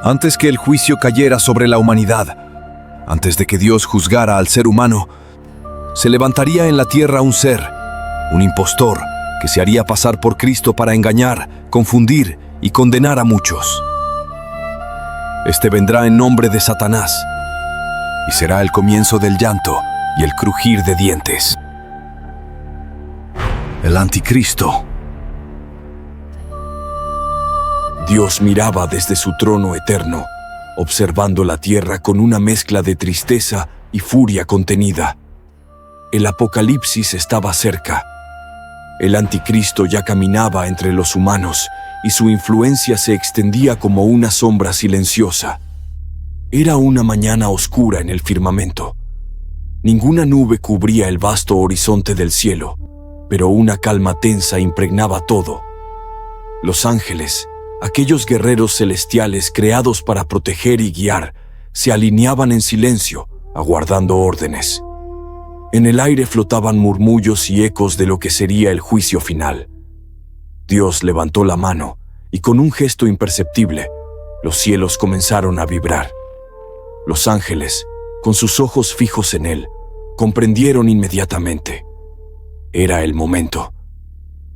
Antes que el juicio cayera sobre la humanidad, antes de que Dios juzgara al ser humano, se levantaría en la tierra un ser, un impostor, que se haría pasar por Cristo para engañar, confundir y condenar a muchos. Este vendrá en nombre de Satanás, y será el comienzo del llanto y el crujir de dientes. El Anticristo. Dios miraba desde su trono eterno, observando la tierra con una mezcla de tristeza y furia contenida. El apocalipsis estaba cerca. El Anticristo ya caminaba entre los humanos y su influencia se extendía como una sombra silenciosa. Era una mañana oscura en el firmamento. Ninguna nube cubría el vasto horizonte del cielo, pero una calma tensa impregnaba todo. Los ángeles, aquellos guerreros celestiales creados para proteger y guiar, se alineaban en silencio, aguardando órdenes. En el aire flotaban murmullos y ecos de lo que sería el juicio final. Dios levantó la mano y con un gesto imperceptible, los cielos comenzaron a vibrar. Los ángeles, con sus ojos fijos en él, comprendieron inmediatamente. Era el momento,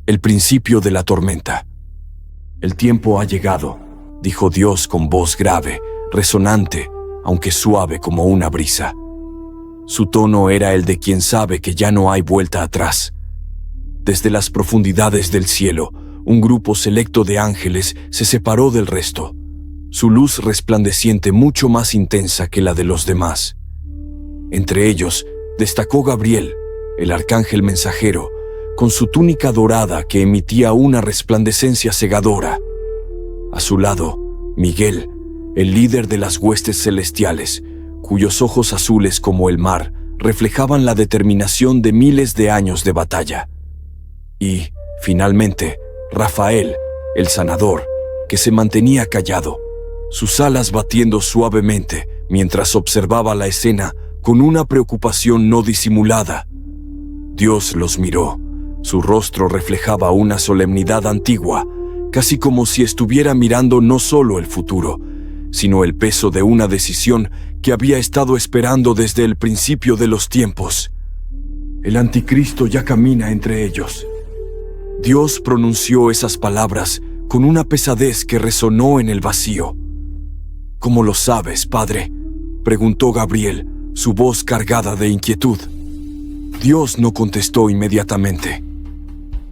el principio de la tormenta. «El tiempo ha llegado», dijo Dios con voz grave, resonante, aunque suave como una brisa. Su tono era el de quien sabe que ya no hay vuelta atrás. Desde las profundidades del cielo, un grupo selecto de ángeles se separó del resto, su luz resplandeciente mucho más intensa que la de los demás. Entre ellos destacó Gabriel, el arcángel mensajero, con su túnica dorada que emitía una resplandecencia cegadora. A su lado, Miguel, el líder de las huestes celestiales, cuyos ojos azules como el mar reflejaban la determinación de miles de años de batalla. Y, finalmente, Rafael, el sanador, que se mantenía callado, sus alas batiendo suavemente mientras observaba la escena con una preocupación no disimulada. Dios los miró. Su rostro reflejaba una solemnidad antigua, casi como si estuviera mirando no solo el futuro, sino el peso de una decisión que había estado esperando desde el principio de los tiempos. El Anticristo ya camina entre ellos. Dios pronunció esas palabras con una pesadez que resonó en el vacío. «¿Cómo lo sabes, Padre?», preguntó Gabriel, su voz cargada de inquietud. Dios no contestó inmediatamente.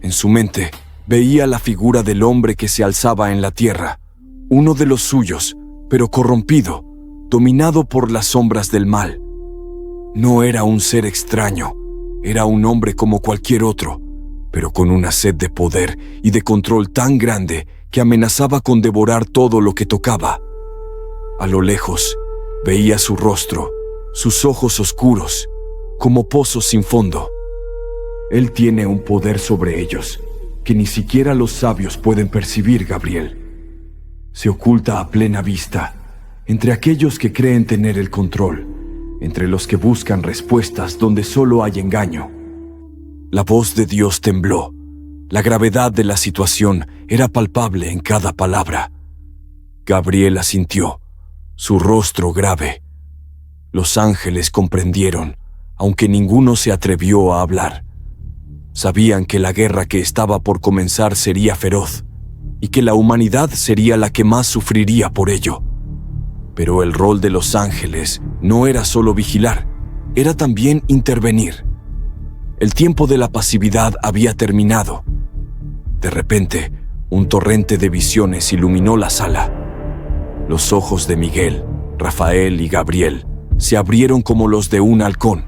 En su mente veía la figura del hombre que se alzaba en la tierra, uno de los suyos, pero corrompido, dominado por las sombras del mal. No era un ser extraño, era un hombre como cualquier otro, pero con una sed de poder y de control tan grande que amenazaba con devorar todo lo que tocaba. A lo lejos, veía su rostro, sus ojos oscuros, como pozos sin fondo. Él tiene un poder sobre ellos, que ni siquiera los sabios pueden percibir, Gabriel. Se oculta a plena vista, entre aquellos que creen tener el control, entre los que buscan respuestas donde solo hay engaño. La voz de Dios tembló. La gravedad de la situación era palpable en cada palabra. Gabriel asintió, su rostro grave. Los ángeles comprendieron, aunque ninguno se atrevió a hablar. Sabían que la guerra que estaba por comenzar sería feroz, y que la humanidad sería la que más sufriría por ello. Pero el rol de los ángeles no era solo vigilar, era también intervenir. El tiempo de la pasividad había terminado. De repente, un torrente de visiones iluminó la sala. Los ojos de Miguel, Rafael y Gabriel se abrieron como los de un halcón,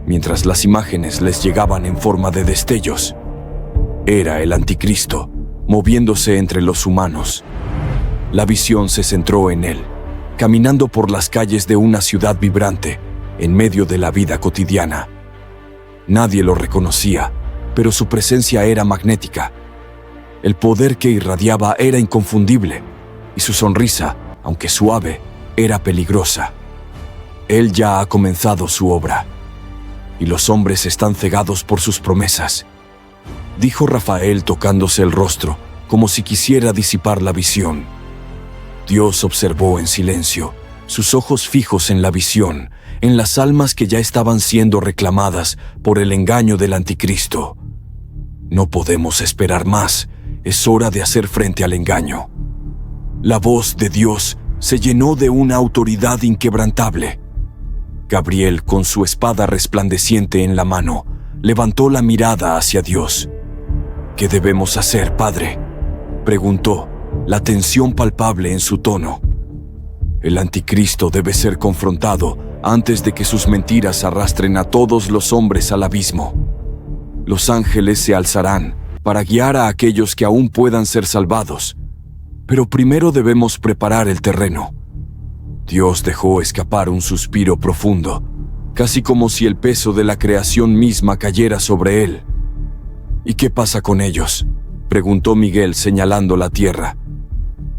mientras las imágenes les llegaban en forma de destellos. Era el Anticristo, moviéndose entre los humanos. La visión se centró en él, caminando por las calles de una ciudad vibrante, en medio de la vida cotidiana. Nadie lo reconocía, pero su presencia era magnética. El poder que irradiaba era inconfundible, y su sonrisa, aunque suave, era peligrosa. Él ya ha comenzado su obra, y los hombres están cegados por sus promesas, dijo Rafael tocándose el rostro, como si quisiera disipar la visión. Dios observó en silencio, sus ojos fijos en la visión, en las almas que ya estaban siendo reclamadas por el engaño del anticristo. No podemos esperar más, es hora de hacer frente al engaño. La voz de Dios se llenó de una autoridad inquebrantable. Gabriel, con su espada resplandeciente en la mano, levantó la mirada hacia Dios. «¿Qué debemos hacer, Padre?», preguntó, la tensión palpable en su tono. «El anticristo debe ser confrontado antes de que sus mentiras arrastren a todos los hombres al abismo. Los ángeles se alzarán para guiar a aquellos que aún puedan ser salvados, pero primero debemos preparar el terreno». Dios dejó escapar un suspiro profundo, casi como si el peso de la creación misma cayera sobre él. «¿Y qué pasa con ellos?», preguntó Miguel señalando la tierra.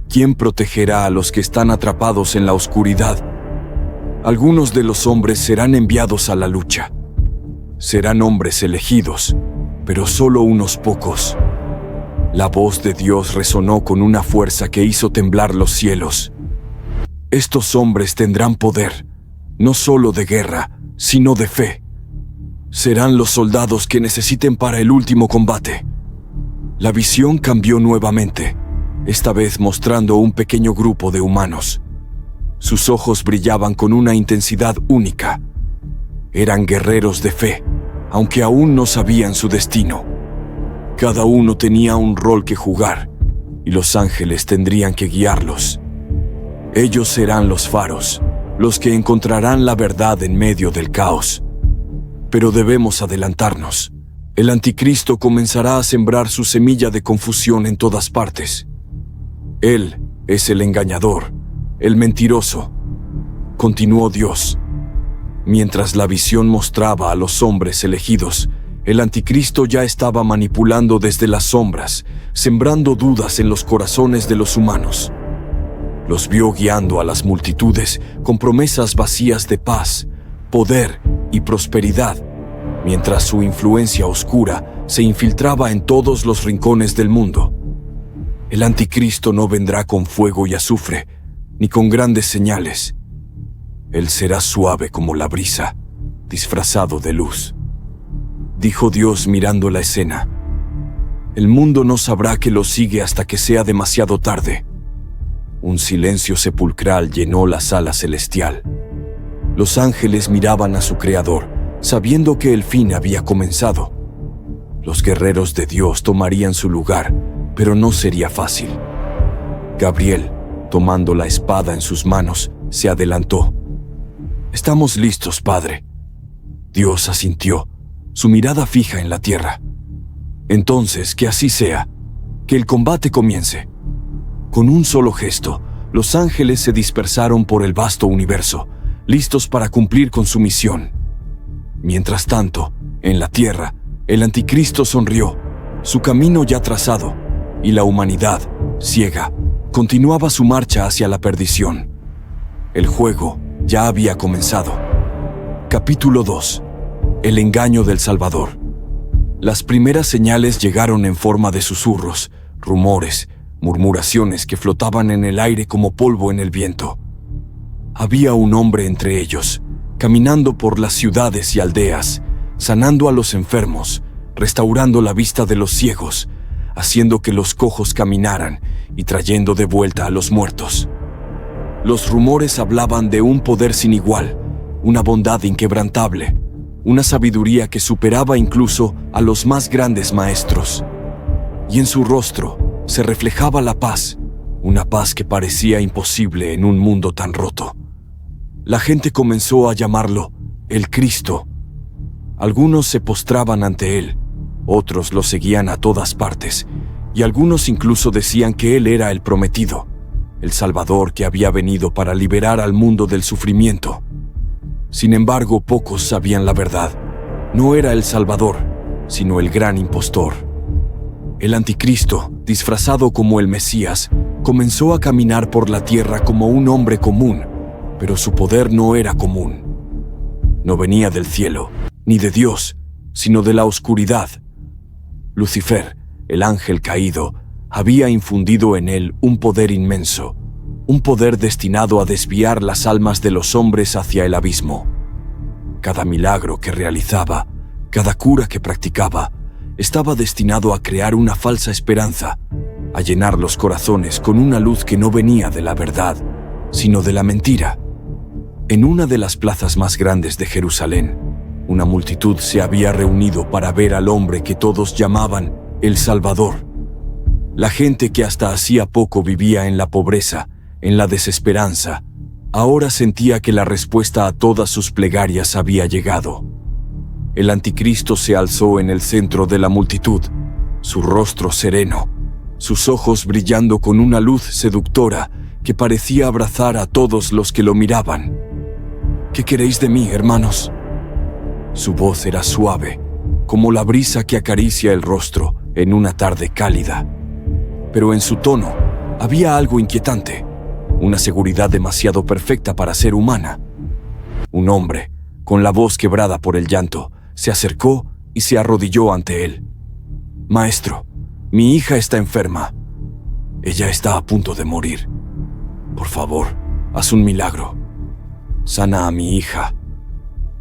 «¿Quién protegerá a los que están atrapados en la oscuridad? Algunos de los hombres serán enviados a la lucha. Serán hombres elegidos, pero solo unos pocos». La voz de Dios resonó con una fuerza que hizo temblar los cielos. «Estos hombres tendrán poder, no solo de guerra, sino de fe. Serán los soldados que necesiten para el último combate». La visión cambió nuevamente, esta vez mostrando un pequeño grupo de humanos. Sus ojos brillaban con una intensidad única. Eran guerreros de fe, aunque aún no sabían su destino. Cada uno tenía un rol que jugar, y los ángeles tendrían que guiarlos. Ellos serán los faros, los que encontrarán la verdad en medio del caos. Pero debemos adelantarnos. El anticristo comenzará a sembrar su semilla de confusión en todas partes. Él es el engañador, el mentiroso, continuó Dios. Mientras la visión mostraba a los hombres elegidos, el anticristo ya estaba manipulando desde las sombras, sembrando dudas en los corazones de los humanos. Los vio guiando a las multitudes con promesas vacías de paz, poder y prosperidad, mientras su influencia oscura se infiltraba en todos los rincones del mundo. El anticristo no vendrá con fuego y azufre, ni con grandes señales. Él será suave como la brisa, disfrazado de luz. Dijo Dios mirando la escena. El mundo no sabrá que lo sigue hasta que sea demasiado tarde. Un silencio sepulcral llenó la sala celestial. Los ángeles miraban a su Creador, sabiendo que el fin había comenzado. Los guerreros de Dios tomarían su lugar, pero no sería fácil. Gabriel, tomando la espada en sus manos, se adelantó. «Estamos listos, Padre». Dios asintió, su mirada fija en la tierra. «Entonces, que así sea, que el combate comience». Con un solo gesto, los ángeles se dispersaron por el vasto universo, listos para cumplir con su misión. Mientras tanto, en la tierra, el anticristo sonrió, su camino ya trazado, y la humanidad, ciega, continuaba su marcha hacia la perdición. El juego ya había comenzado. Capítulo 2. El engaño del Salvador. Las primeras señales llegaron en forma de susurros, rumores, murmuraciones que flotaban en el aire como polvo en el viento. Había un hombre entre ellos, caminando por las ciudades y aldeas, sanando a los enfermos, restaurando la vista de los ciegos, haciendo que los cojos caminaran y trayendo de vuelta a los muertos. Los rumores hablaban de un poder sin igual, una bondad inquebrantable, una sabiduría que superaba incluso a los más grandes maestros. Y en su rostro se reflejaba la paz, una paz que parecía imposible en un mundo tan roto. La gente comenzó a llamarlo el Cristo. Algunos se postraban ante él, otros lo seguían a todas partes, y algunos incluso decían que él era el prometido, el Salvador que había venido para liberar al mundo del sufrimiento. Sin embargo, pocos sabían la verdad. No era el Salvador, sino el gran impostor. El anticristo, disfrazado como el Mesías, comenzó a caminar por la tierra como un hombre común, pero su poder no era común. No venía del cielo, ni de Dios, sino de la oscuridad. Lucifer, el ángel caído, había infundido en él un poder inmenso, un poder destinado a desviar las almas de los hombres hacia el abismo. Cada milagro que realizaba, cada cura que practicaba, estaba destinado a crear una falsa esperanza, a llenar los corazones con una luz que no venía de la verdad, sino de la mentira. En una de las plazas más grandes de Jerusalén, una multitud se había reunido para ver al hombre que todos llamaban el Salvador. La gente que hasta hacía poco vivía en la pobreza, en la desesperanza, ahora sentía que la respuesta a todas sus plegarias había llegado. El anticristo se alzó en el centro de la multitud, su rostro sereno, sus ojos brillando con una luz seductora que parecía abrazar a todos los que lo miraban. ¿Qué queréis de mí, hermanos? Su voz era suave, como la brisa que acaricia el rostro en una tarde cálida. Pero en su tono había algo inquietante, una seguridad demasiado perfecta para ser humana. Un hombre, con la voz quebrada por el llanto, se acercó y se arrodilló ante él. «Maestro, mi hija está enferma. Ella está a punto de morir. Por favor, haz un milagro. Sana a mi hija».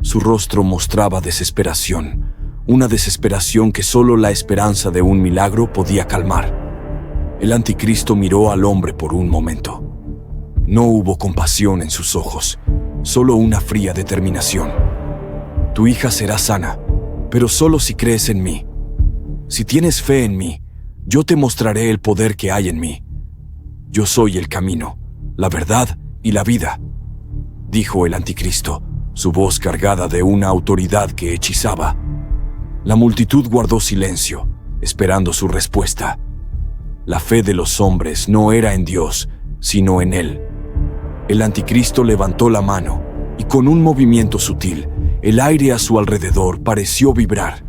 Su rostro mostraba desesperación, una desesperación que solo la esperanza de un milagro podía calmar. El anticristo miró al hombre por un momento. No hubo compasión en sus ojos, solo una fría determinación. «Tu hija será sana, pero solo si crees en mí. Si tienes fe en mí, yo te mostraré el poder que hay en mí. Yo soy el camino, la verdad y la vida», dijo el anticristo, su voz cargada de una autoridad que hechizaba. La multitud guardó silencio, esperando su respuesta. La fe de los hombres no era en Dios, sino en él. El anticristo levantó la mano y con un movimiento sutil, el aire a su alrededor pareció vibrar.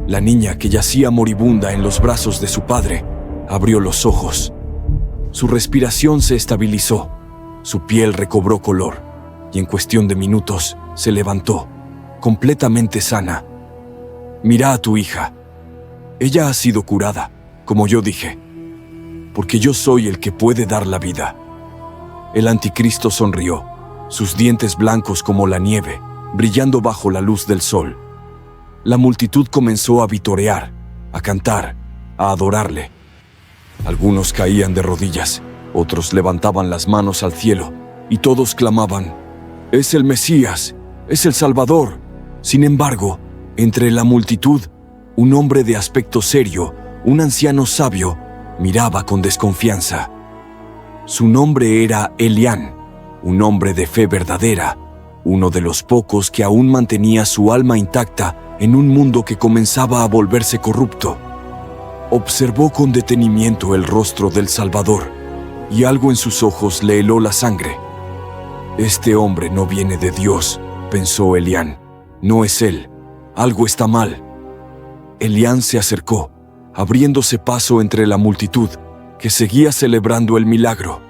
La niña, que yacía moribunda en los brazos de su padre, abrió los ojos. Su respiración se estabilizó, su piel recobró color y en cuestión de minutos se levantó, completamente sana. «Mira a tu hija. Ella ha sido curada, como yo dije, porque yo soy el que puede dar la vida». El anticristo sonrió, sus dientes blancos como la nieve, brillando bajo la luz del sol. La multitud comenzó a vitorear, a cantar, a adorarle. Algunos caían de rodillas, otros levantaban las manos al cielo, y todos clamaban: «Es el Mesías, es el Salvador». Sin embargo, entre la multitud, un hombre de aspecto serio, un anciano sabio, miraba con desconfianza. Su nombre era Elián, un hombre de fe verdadera, uno de los pocos que aún mantenía su alma intacta en un mundo que comenzaba a volverse corrupto. Observó con detenimiento el rostro del Salvador, y algo en sus ojos le heló la sangre. «Este hombre no viene de Dios», pensó Elián. «No es él. Algo está mal». Elián se acercó, abriéndose paso entre la multitud, que seguía celebrando el milagro.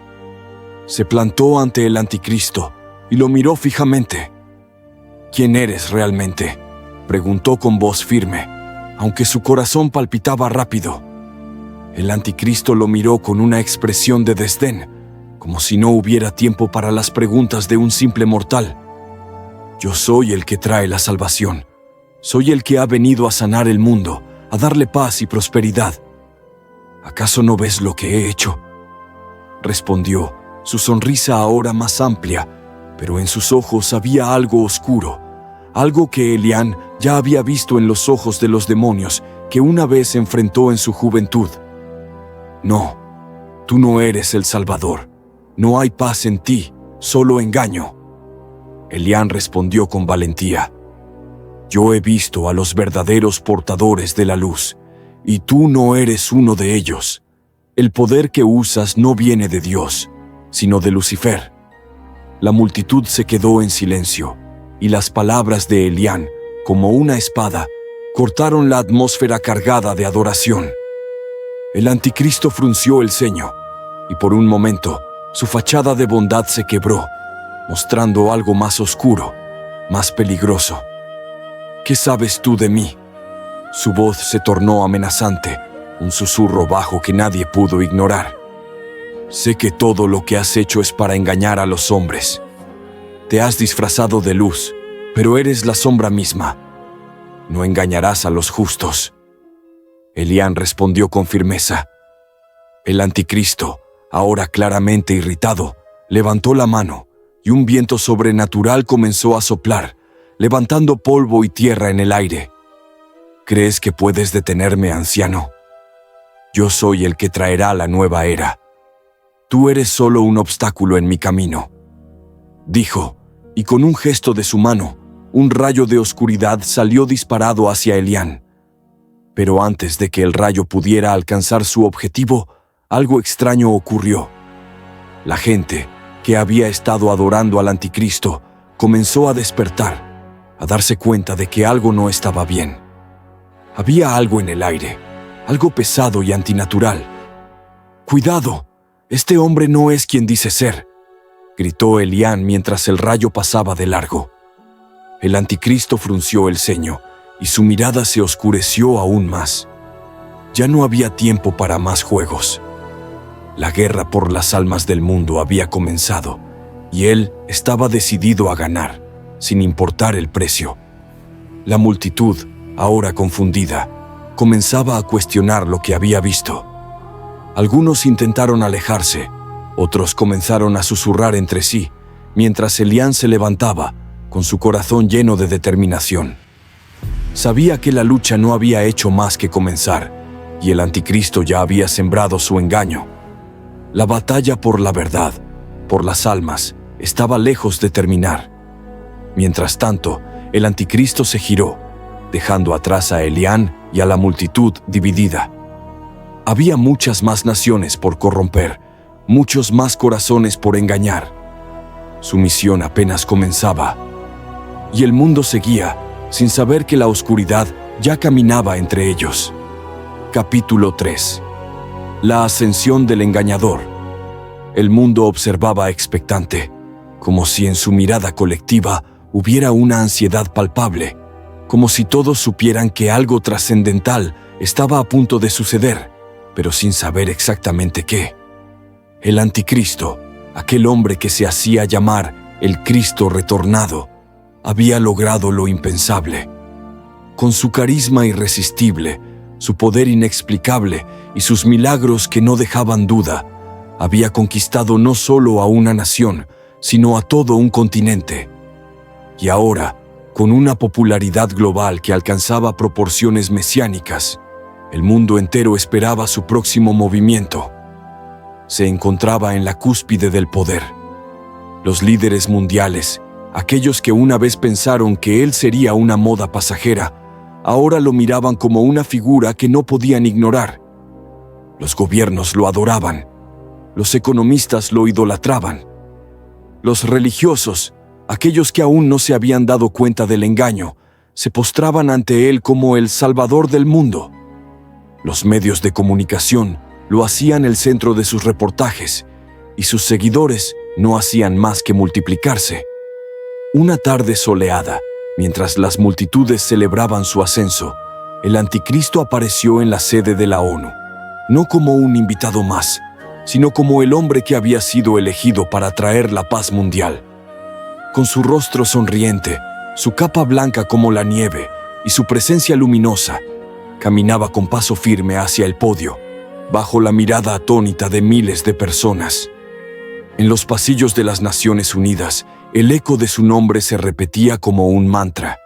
Se plantó ante el anticristo y lo miró fijamente. «¿Quién eres realmente?», preguntó con voz firme, aunque su corazón palpitaba rápido. El anticristo lo miró con una expresión de desdén, como si no hubiera tiempo para las preguntas de un simple mortal. «Yo soy el que trae la salvación. Soy el que ha venido a sanar el mundo, a darle paz y prosperidad. ¿Acaso no ves lo que he hecho?», respondió, su sonrisa ahora más amplia, pero en sus ojos había algo oscuro, algo que Elián ya había visto en los ojos de los demonios que una vez enfrentó en su juventud. «No, tú no eres el Salvador. No hay paz en ti, solo engaño». Elián respondió con valentía: «Yo he visto a los verdaderos portadores de la luz, y tú no eres uno de ellos. El poder que usas no viene de Dios, sino de Lucifer». La multitud se quedó en silencio, y las palabras de Elián, como una espada, cortaron la atmósfera cargada de adoración. El anticristo frunció el ceño, y por un momento su fachada de bondad se quebró, mostrando algo más oscuro, más peligroso. «¿Qué sabes tú de mí?». Su voz se tornó amenazante, un susurro bajo que nadie pudo ignorar. Sé que todo lo que has hecho es para engañar a los hombres. Te has disfrazado de luz, pero eres la sombra misma. No engañarás a los justos. Elián respondió con firmeza. El anticristo, ahora claramente irritado, levantó la mano y un viento sobrenatural comenzó a soplar, levantando polvo y tierra en el aire. ¿Crees que puedes detenerme, anciano? Yo soy el que traerá la nueva era. Tú eres solo un obstáculo en mi camino. Dijo, y con un gesto de su mano, un rayo de oscuridad salió disparado hacia Elián. Pero antes de que el rayo pudiera alcanzar su objetivo, algo extraño ocurrió. La gente, que había estado adorando al anticristo, comenzó a despertar, a darse cuenta de que algo no estaba bien. Había algo en el aire, algo pesado y antinatural. ¡Cuidado! Este hombre no es quien dice ser, gritó Elián mientras el rayo pasaba de largo. El anticristo frunció el ceño y su mirada se oscureció aún más. Ya no había tiempo para más juegos. La guerra por las almas del mundo había comenzado y él estaba decidido a ganar, sin importar el precio. La multitud, ahora confundida, comenzaba a cuestionar lo que había visto. Algunos intentaron alejarse, otros comenzaron a susurrar entre sí, mientras Elián se levantaba, con su corazón lleno de determinación. Sabía que la lucha no había hecho más que comenzar, y el anticristo ya había sembrado su engaño. La batalla por la verdad, por las almas, estaba lejos de terminar. Mientras tanto, el anticristo se giró, dejando atrás a Elián y a la multitud dividida. Había muchas más naciones por corromper, muchos más corazones por engañar. Su misión apenas comenzaba, y el mundo seguía, sin saber que la oscuridad ya caminaba entre ellos. Capítulo 3. La ascensión del engañador. El mundo observaba expectante, como si en su mirada colectiva hubiera una ansiedad palpable, como si todos supieran que algo trascendental estaba a punto de suceder, pero sin saber exactamente qué. El anticristo, aquel hombre que se hacía llamar el Cristo retornado, había logrado lo impensable. Con su carisma irresistible, su poder inexplicable y sus milagros que no dejaban duda, había conquistado no solo a una nación, sino a todo un continente. Y ahora, con una popularidad global que alcanzaba proporciones mesiánicas, el mundo entero esperaba su próximo movimiento. Se encontraba en la cúspide del poder. Los líderes mundiales, aquellos que una vez pensaron que él sería una moda pasajera, ahora lo miraban como una figura que no podían ignorar. Los gobiernos lo adoraban. Los economistas lo idolatraban. Los religiosos, aquellos que aún no se habían dado cuenta del engaño, se postraban ante él como el salvador del mundo. Los medios de comunicación lo hacían el centro de sus reportajes, y sus seguidores no hacían más que multiplicarse. Una tarde soleada, mientras las multitudes celebraban su ascenso, el anticristo apareció en la sede de la ONU, no como un invitado más, sino como el hombre que había sido elegido para traer la paz mundial. Con su rostro sonriente, su capa blanca como la nieve y su presencia luminosa, caminaba con paso firme hacia el podio, bajo la mirada atónita de miles de personas. En los pasillos de las Naciones Unidas, el eco de su nombre se repetía como un mantra.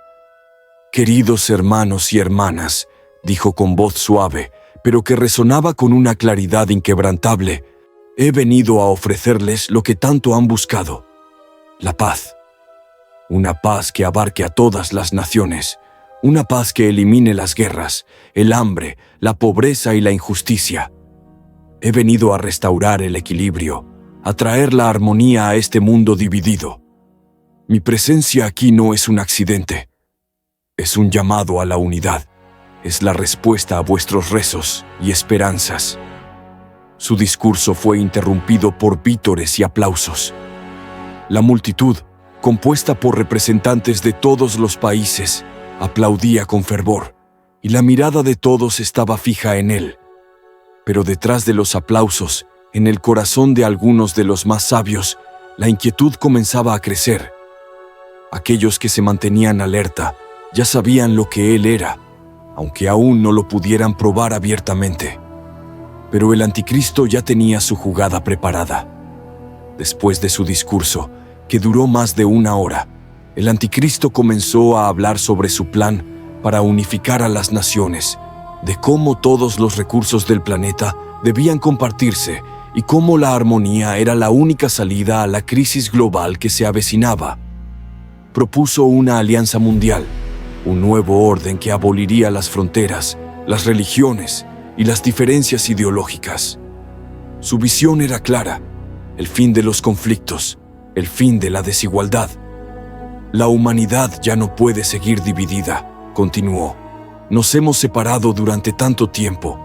«Queridos hermanos y hermanas», dijo con voz suave, pero que resonaba con una claridad inquebrantable, «he venido a ofrecerles lo que tanto han buscado, la paz. Una paz que abarque a todas las naciones, una paz que elimine las guerras, el hambre, la pobreza y la injusticia. He venido a restaurar el equilibrio, a traer la armonía a este mundo dividido. Mi presencia aquí no es un accidente, es un llamado a la unidad, es la respuesta a vuestros rezos y esperanzas». Su discurso fue interrumpido por vítores y aplausos. La multitud, compuesta por representantes de todos los países, aplaudía con fervor, y la mirada de todos estaba fija en él. Pero detrás de los aplausos, en el corazón de algunos de los más sabios, la inquietud comenzaba a crecer. Aquellos que se mantenían alerta ya sabían lo que él era, aunque aún no lo pudieran probar abiertamente. Pero el anticristo ya tenía su jugada preparada. Después de su discurso, que duró más de 1 hora, el anticristo comenzó a hablar sobre su plan para unificar a las naciones, de cómo todos los recursos del planeta debían compartirse y cómo la armonía era la única salida a la crisis global que se avecinaba. Propuso una alianza mundial, un nuevo orden que aboliría las fronteras, las religiones y las diferencias ideológicas. Su visión era clara: el fin de los conflictos, el fin de la desigualdad. La humanidad ya no puede seguir dividida, continuó. Nos hemos separado durante tanto tiempo,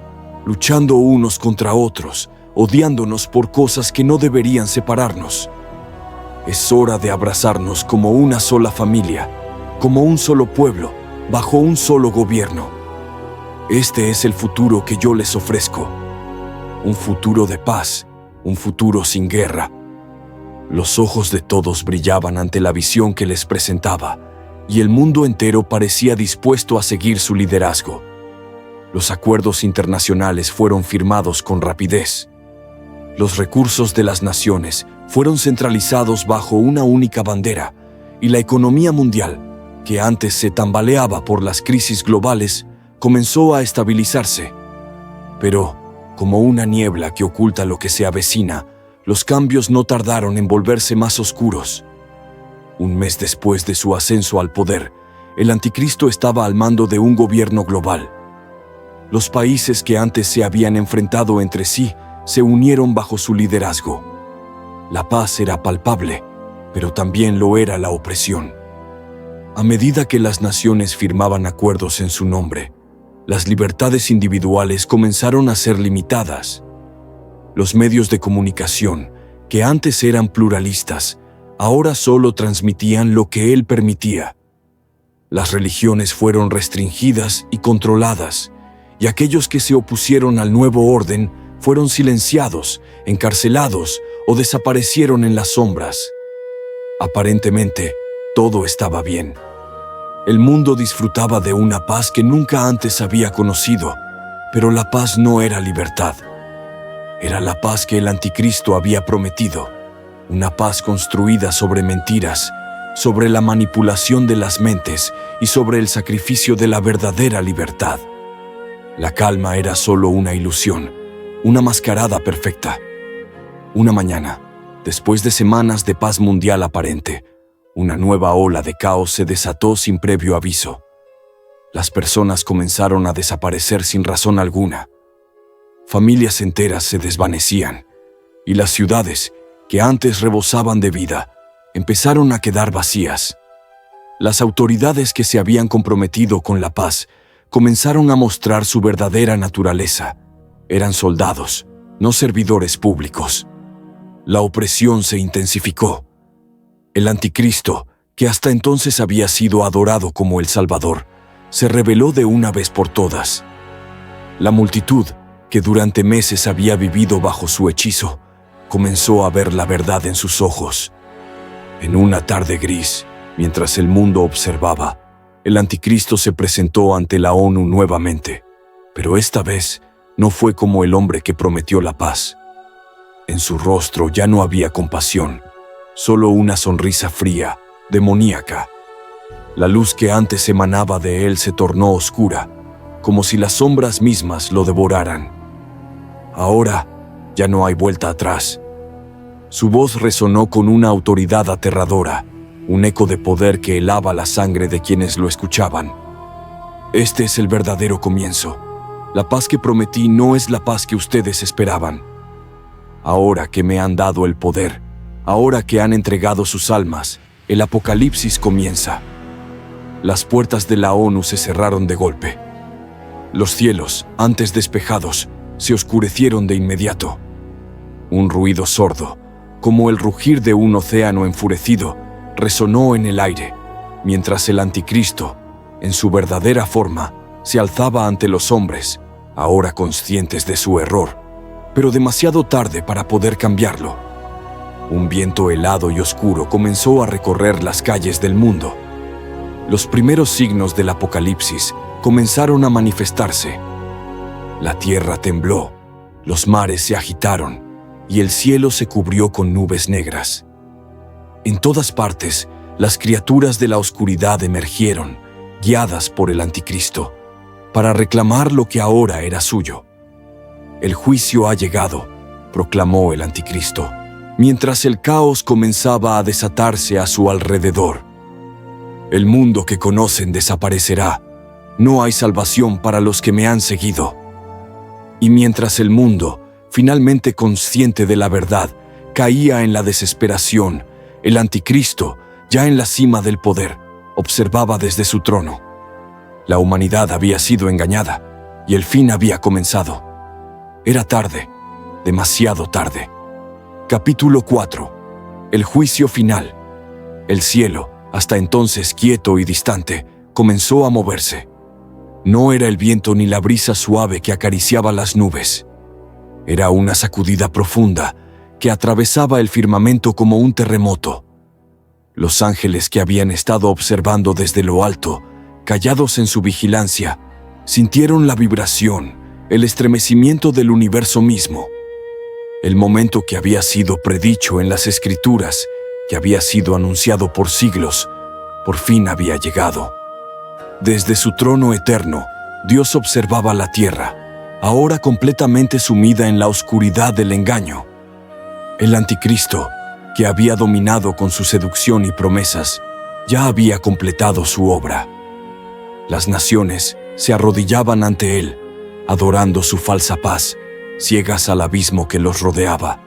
luchando unos contra otros, odiándonos por cosas que no deberían separarnos. Es hora de abrazarnos como una sola familia, como un solo pueblo, bajo un solo gobierno. Este es el futuro que yo les ofrezco. Un futuro de paz, un futuro sin guerra. Los ojos de todos brillaban ante la visión que les presentaba, y el mundo entero parecía dispuesto a seguir su liderazgo. Los acuerdos internacionales fueron firmados con rapidez. Los recursos de las naciones fueron centralizados bajo una única bandera, y la economía mundial, que antes se tambaleaba por las crisis globales, comenzó a estabilizarse. Pero, como una niebla que oculta lo que se avecina, los cambios no tardaron en volverse más oscuros. 1 mes después de su ascenso al poder, el anticristo estaba al mando de un gobierno global. Los países que antes se habían enfrentado entre sí se unieron bajo su liderazgo. La paz era palpable, pero también lo era la opresión. A medida que las naciones firmaban acuerdos en su nombre, las libertades individuales comenzaron a ser limitadas. Los medios de comunicación, que antes eran pluralistas, ahora solo transmitían lo que él permitía. Las religiones fueron restringidas y controladas, y aquellos que se opusieron al nuevo orden fueron silenciados, encarcelados o desaparecieron en las sombras. Aparentemente, todo estaba bien. El mundo disfrutaba de una paz que nunca antes había conocido, pero la paz no era libertad. Era la paz que el anticristo había prometido, una paz construida sobre mentiras, sobre la manipulación de las mentes y sobre el sacrificio de la verdadera libertad. La calma era solo una ilusión, una mascarada perfecta. Una mañana, después de semanas de paz mundial aparente, una nueva ola de caos se desató sin previo aviso. Las personas comenzaron a desaparecer sin razón alguna. Familias enteras se desvanecían, y las ciudades, que antes rebosaban de vida, empezaron a quedar vacías. Las autoridades que se habían comprometido con la paz comenzaron a mostrar su verdadera naturaleza. Eran soldados, no servidores públicos. La opresión se intensificó. El anticristo, que hasta entonces había sido adorado como el Salvador, se rebeló de una vez por todas. La multitud, que durante meses había vivido bajo su hechizo, comenzó a ver la verdad en sus ojos. En una tarde gris, mientras el mundo observaba, el anticristo se presentó ante la ONU nuevamente, pero esta vez no fue como el hombre que prometió la paz. En su rostro ya no había compasión, solo una sonrisa fría, demoníaca. La luz que antes emanaba de él se tornó oscura, como si las sombras mismas lo devoraran. Ahora ya no hay vuelta atrás. Su voz resonó con una autoridad aterradora, un eco de poder que helaba la sangre de quienes lo escuchaban. Este es el verdadero comienzo. La paz que prometí no es la paz que ustedes esperaban. Ahora que me han dado el poder, ahora que han entregado sus almas, el apocalipsis comienza. Las puertas de la ONU se cerraron de golpe. Los cielos, antes despejados, se oscurecieron de inmediato. Un ruido sordo, como el rugir de un océano enfurecido, resonó en el aire, mientras el anticristo, en su verdadera forma, se alzaba ante los hombres, ahora conscientes de su error. pero demasiado tarde para poder cambiarlo. Un viento helado y oscuro comenzó a recorrer las calles del mundo. Los primeros signos del Apocalipsis comenzaron a manifestarse. La tierra tembló, los mares se agitaron y el cielo se cubrió con nubes negras. En todas partes, las criaturas de la oscuridad emergieron, guiadas por el Anticristo, para reclamar lo que ahora era suyo. El juicio ha llegado, proclamó el Anticristo, mientras el caos comenzaba a desatarse a su alrededor. El mundo que conocen desaparecerá. No hay salvación para los que me han seguido. Y mientras el mundo, finalmente consciente de la verdad, caía en la desesperación, el Anticristo, ya en la cima del poder, observaba desde su trono. La humanidad había sido engañada y el fin había comenzado. Era tarde, demasiado tarde. Capítulo 4. El juicio final. El cielo, hasta entonces quieto y distante, comenzó a moverse. No era el viento ni la brisa suave que acariciaba las nubes. Era una sacudida profunda que atravesaba el firmamento como un terremoto. Los ángeles que habían estado observando desde lo alto, callados en su vigilancia, sintieron la vibración, el estremecimiento del universo mismo. El momento que había sido predicho en las Escrituras, que había sido anunciado por siglos, por fin había llegado. Desde su trono eterno, Dios observaba la tierra, ahora completamente sumida en la oscuridad del engaño. El Anticristo, que había dominado con su seducción y promesas, ya había completado su obra. Las naciones se arrodillaban ante él, adorando su falsa paz, ciegas al abismo que los rodeaba.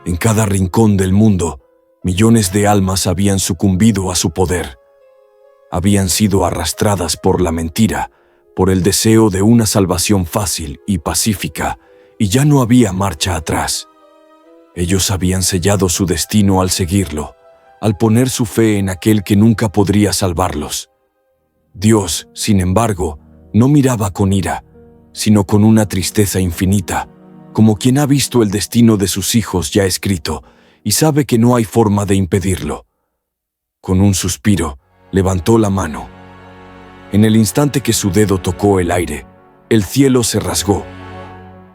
En cada rincón del mundo, millones de almas habían sucumbido a su poder. Habían sido arrastradas por la mentira, por el deseo de una salvación fácil y pacífica, y ya no había marcha atrás. Ellos habían sellado su destino al seguirlo, al poner su fe en aquel que nunca podría salvarlos. Dios, sin embargo, no miraba con ira, sino con una tristeza infinita, como quien ha visto el destino de sus hijos ya escrito y sabe que no hay forma de impedirlo. Con un suspiro, levantó la mano. En el instante que su dedo tocó el aire, el cielo se rasgó.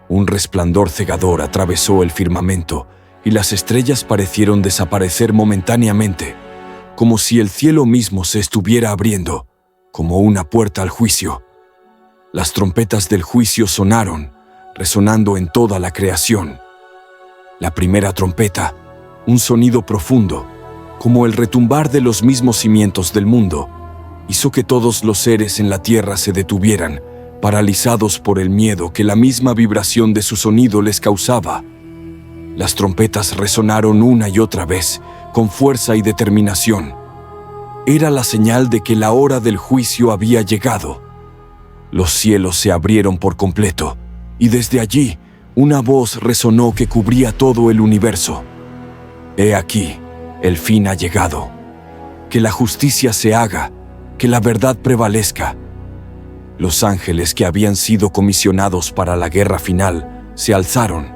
Un resplandor cegador atravesó el firmamento y las estrellas parecieron desaparecer momentáneamente, como si el cielo mismo se estuviera abriendo, como una puerta al juicio. Las trompetas del juicio sonaron, resonando en toda la creación. La primera trompeta, un sonido profundo, como el retumbar de los mismos cimientos del mundo, hizo que todos los seres en la tierra se detuvieran, paralizados por el miedo que la misma vibración de su sonido les causaba. Las trompetas resonaron una y otra vez, con fuerza y determinación. Era la señal de que la hora del juicio había llegado. Los cielos se abrieron por completo, y desde allí una voz resonó que cubría todo el universo. He aquí, el fin ha llegado. Que la justicia se haga, que la verdad prevalezca. Los ángeles que habían sido comisionados para la guerra final se alzaron,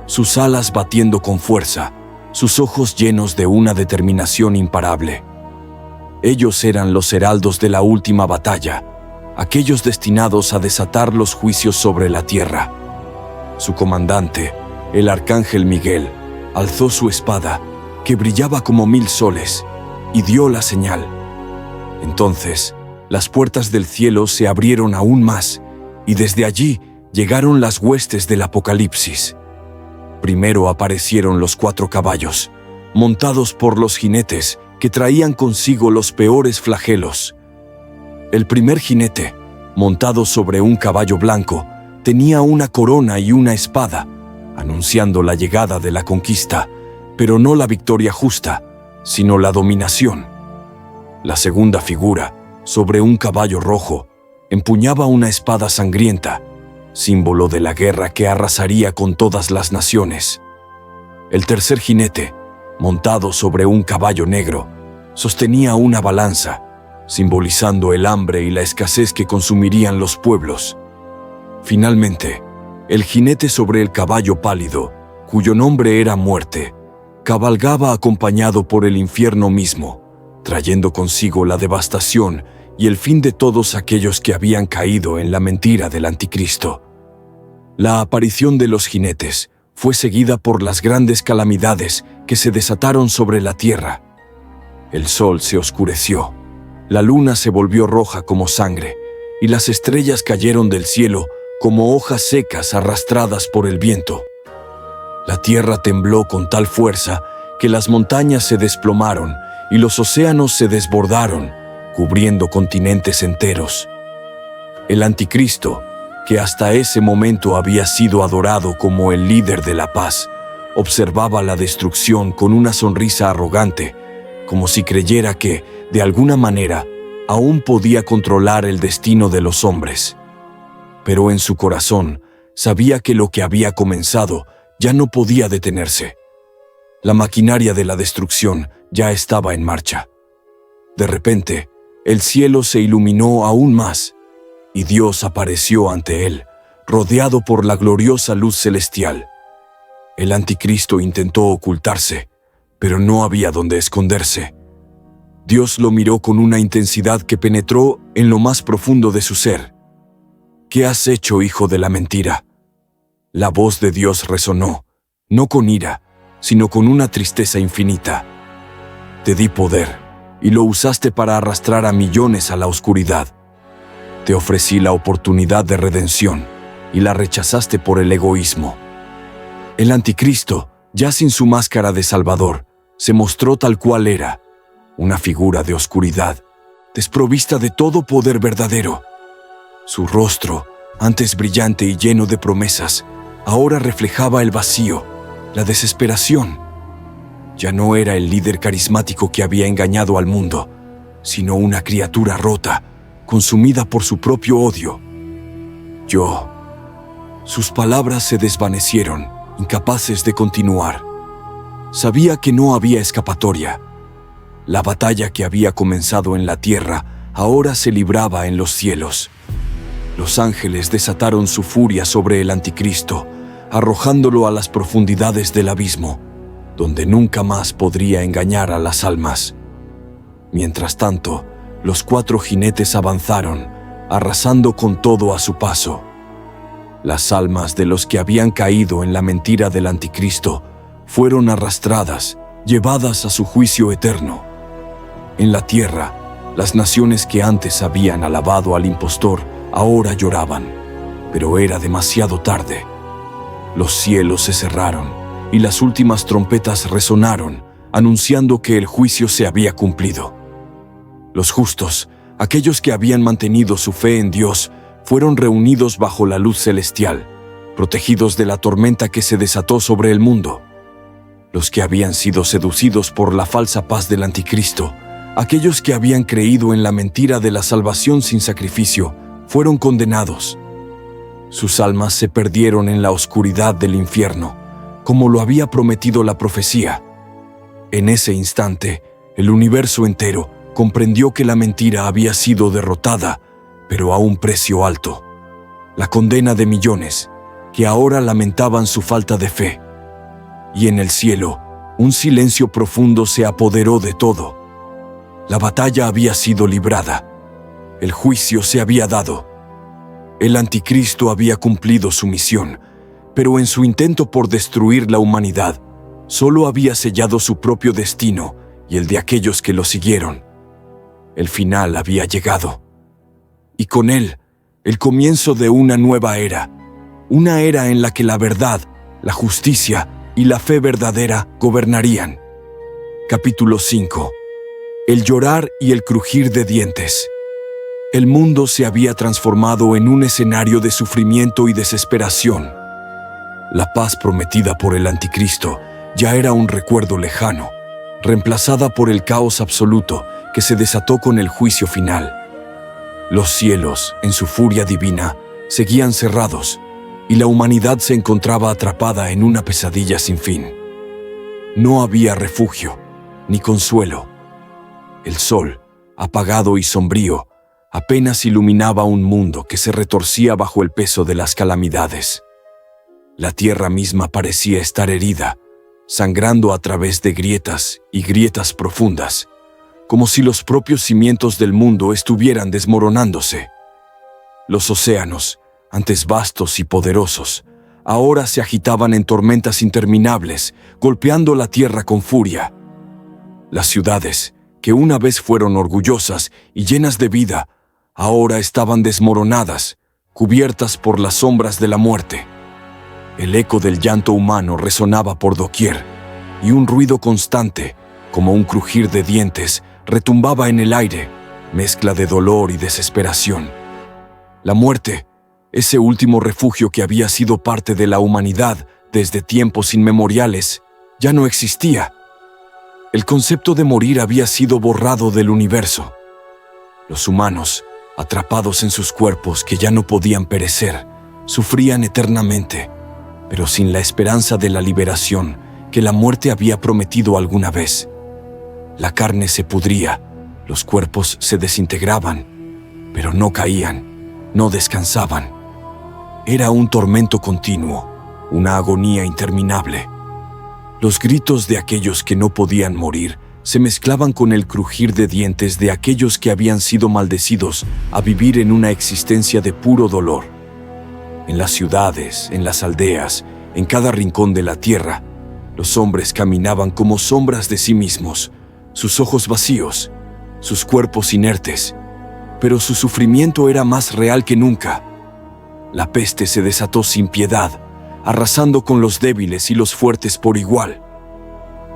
sus alas batiendo con fuerza, sus ojos llenos de una determinación imparable. Ellos eran los heraldos de la última batalla, aquellos destinados a desatar los juicios sobre la tierra. Su comandante, el arcángel Miguel, alzó su espada, que brillaba como 1000 soles, y dio la señal. Entonces, las puertas del cielo se abrieron aún más, y desde allí llegaron las huestes del Apocalipsis. Primero aparecieron los 4 caballos, montados por los jinetes que traían consigo los peores flagelos. El primer jinete, montado sobre un caballo blanco, tenía una corona y una espada, anunciando la llegada de la conquista, pero no la victoria justa, sino la dominación. La segunda figura, sobre un caballo rojo, empuñaba una espada sangrienta, símbolo de la guerra que arrasaría con todas las naciones. El tercer jinete, montado sobre un caballo negro, sostenía una balanza, simbolizando el hambre y la escasez que consumirían los pueblos. Finalmente, El jinete sobre el caballo pálido, cuyo nombre era Muerte, cabalgaba acompañado por el infierno mismo, trayendo consigo la devastación y el fin de todos aquellos que habían caído en la mentira del anticristo. La aparición de los jinetes fue seguida por las grandes calamidades que se desataron sobre la tierra. El sol se oscureció, la luna se volvió roja como sangre, y las estrellas cayeron del cielo como hojas secas arrastradas por el viento. La tierra tembló con tal fuerza que las montañas se desplomaron y los océanos se desbordaron, cubriendo continentes enteros. El anticristo, que hasta ese momento había sido adorado como el líder de la paz, observaba la destrucción con una sonrisa arrogante, como si creyera que, de alguna manera, aún podía controlar el destino de los hombres. Pero en su corazón sabía que lo que había comenzado ya no podía detenerse. La maquinaria de la destrucción ya estaba en marcha. De repente, el cielo se iluminó aún más, y Dios apareció ante él, rodeado por la gloriosa luz celestial. El anticristo intentó ocultarse, pero no había donde esconderse. Dios lo miró con una intensidad que penetró en lo más profundo de su ser. ¿Qué has hecho, hijo de la mentira? La voz de Dios resonó, no con ira, sino con una tristeza infinita. Te di poder, y lo usaste para arrastrar a millones a la oscuridad. Te ofrecí la oportunidad de redención, y la rechazaste por el egoísmo. El anticristo, ya sin su máscara de Salvador, se mostró tal cual era, una figura de oscuridad, desprovista de todo poder verdadero. Su rostro, antes brillante y lleno de promesas, ahora reflejaba el vacío, la desesperación. Ya no era el líder carismático que había engañado al mundo, sino una criatura rota, consumida por su propio odio. Sus palabras se desvanecieron, incapaces de continuar. Sabía que no había escapatoria. La batalla que había comenzado en la tierra ahora se libraba en los cielos. Los ángeles desataron su furia sobre el anticristo, arrojándolo a las profundidades del abismo, donde nunca más podría engañar a las almas. Mientras tanto, los 4 jinetes avanzaron, arrasando con todo a su paso. Las almas de los que habían caído en la mentira del anticristo fueron arrastradas, llevadas a su juicio eterno. En la tierra, las naciones que antes habían alabado al impostor ahora lloraban, pero era demasiado tarde. Los cielos se cerraron y las últimas trompetas resonaron, anunciando que el juicio se había cumplido. Los justos, aquellos que habían mantenido su fe en Dios, fueron reunidos bajo la luz celestial, protegidos de la tormenta que se desató sobre el mundo. Los que habían sido seducidos por la falsa paz del anticristo, aquellos que habían creído en la mentira de la salvación sin sacrificio, fueron condenados. Sus almas se perdieron en la oscuridad del infierno, como lo había prometido la profecía. En ese instante, el universo entero comprendió que la mentira había sido derrotada, pero a un precio alto. La condena de millones, que ahora lamentaban su falta de fe. Y en el cielo, un silencio profundo se apoderó de todo. La batalla había sido librada. El juicio se había dado. El anticristo había cumplido su misión, pero en su intento por destruir la humanidad, solo había sellado su propio destino y el de aquellos que lo siguieron. El final había llegado. Y con él, el comienzo de una nueva era, una era en la que la verdad, la justicia y la fe verdadera gobernarían. Capítulo 5. El llorar y el crujir de dientes. El mundo se había transformado en un escenario de sufrimiento y desesperación. La paz prometida por el anticristo ya era un recuerdo lejano, reemplazada por el caos absoluto que se desató con el juicio final. Los cielos, en su furia divina, seguían cerrados, y la humanidad se encontraba atrapada en una pesadilla sin fin. No había refugio, ni consuelo. El sol, apagado y sombrío, apenas iluminaba un mundo que se retorcía bajo el peso de las calamidades. La tierra misma parecía estar herida, sangrando a través de grietas y grietas profundas, como si los propios cimientos del mundo estuvieran desmoronándose. Los océanos, antes vastos y poderosos, ahora se agitaban en tormentas interminables, golpeando la tierra con furia. Las ciudades, que una vez fueron orgullosas y llenas de vida, ahora estaban desmoronadas, cubiertas por las sombras de la muerte. El eco del llanto humano resonaba por doquier, y un ruido constante, como un crujir de dientes, retumbaba en el aire, mezcla de dolor y desesperación. La muerte, ese último refugio que había sido parte de la humanidad desde tiempos inmemoriales, ya no existía. El concepto de morir había sido borrado del universo. Los humanos, atrapados en sus cuerpos que ya no podían perecer, sufrían eternamente, pero sin la esperanza de la liberación que la muerte había prometido alguna vez. La carne se pudría, los cuerpos se desintegraban, pero no caían, no descansaban. Era un tormento continuo, una agonía interminable. Los gritos de aquellos que no podían morir se mezclaban con el crujir de dientes de aquellos que habían sido maldecidos a vivir en una existencia de puro dolor. En las ciudades, en las aldeas, en cada rincón de la tierra, los hombres caminaban como sombras de sí mismos, sus ojos vacíos, sus cuerpos inertes, pero su sufrimiento era más real que nunca. La peste se desató sin piedad, arrasando con los débiles y los fuertes por igual.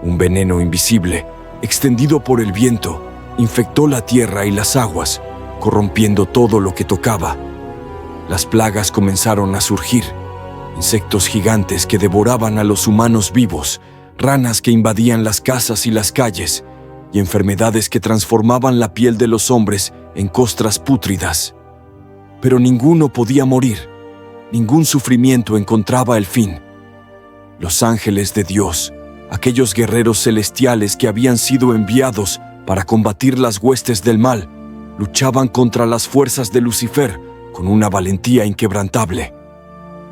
Un veneno invisible, extendido por el viento, infectó la tierra y las aguas, corrompiendo todo lo que tocaba. Las plagas comenzaron a surgir, insectos gigantes que devoraban a los humanos vivos, ranas que invadían las casas y las calles, y enfermedades que transformaban la piel de los hombres en costras pútridas. Pero ninguno podía morir, ningún sufrimiento encontraba el fin. Los ángeles de Dios, aquellos guerreros celestiales que habían sido enviados para combatir las huestes del mal, luchaban contra las fuerzas de Lucifer con una valentía inquebrantable.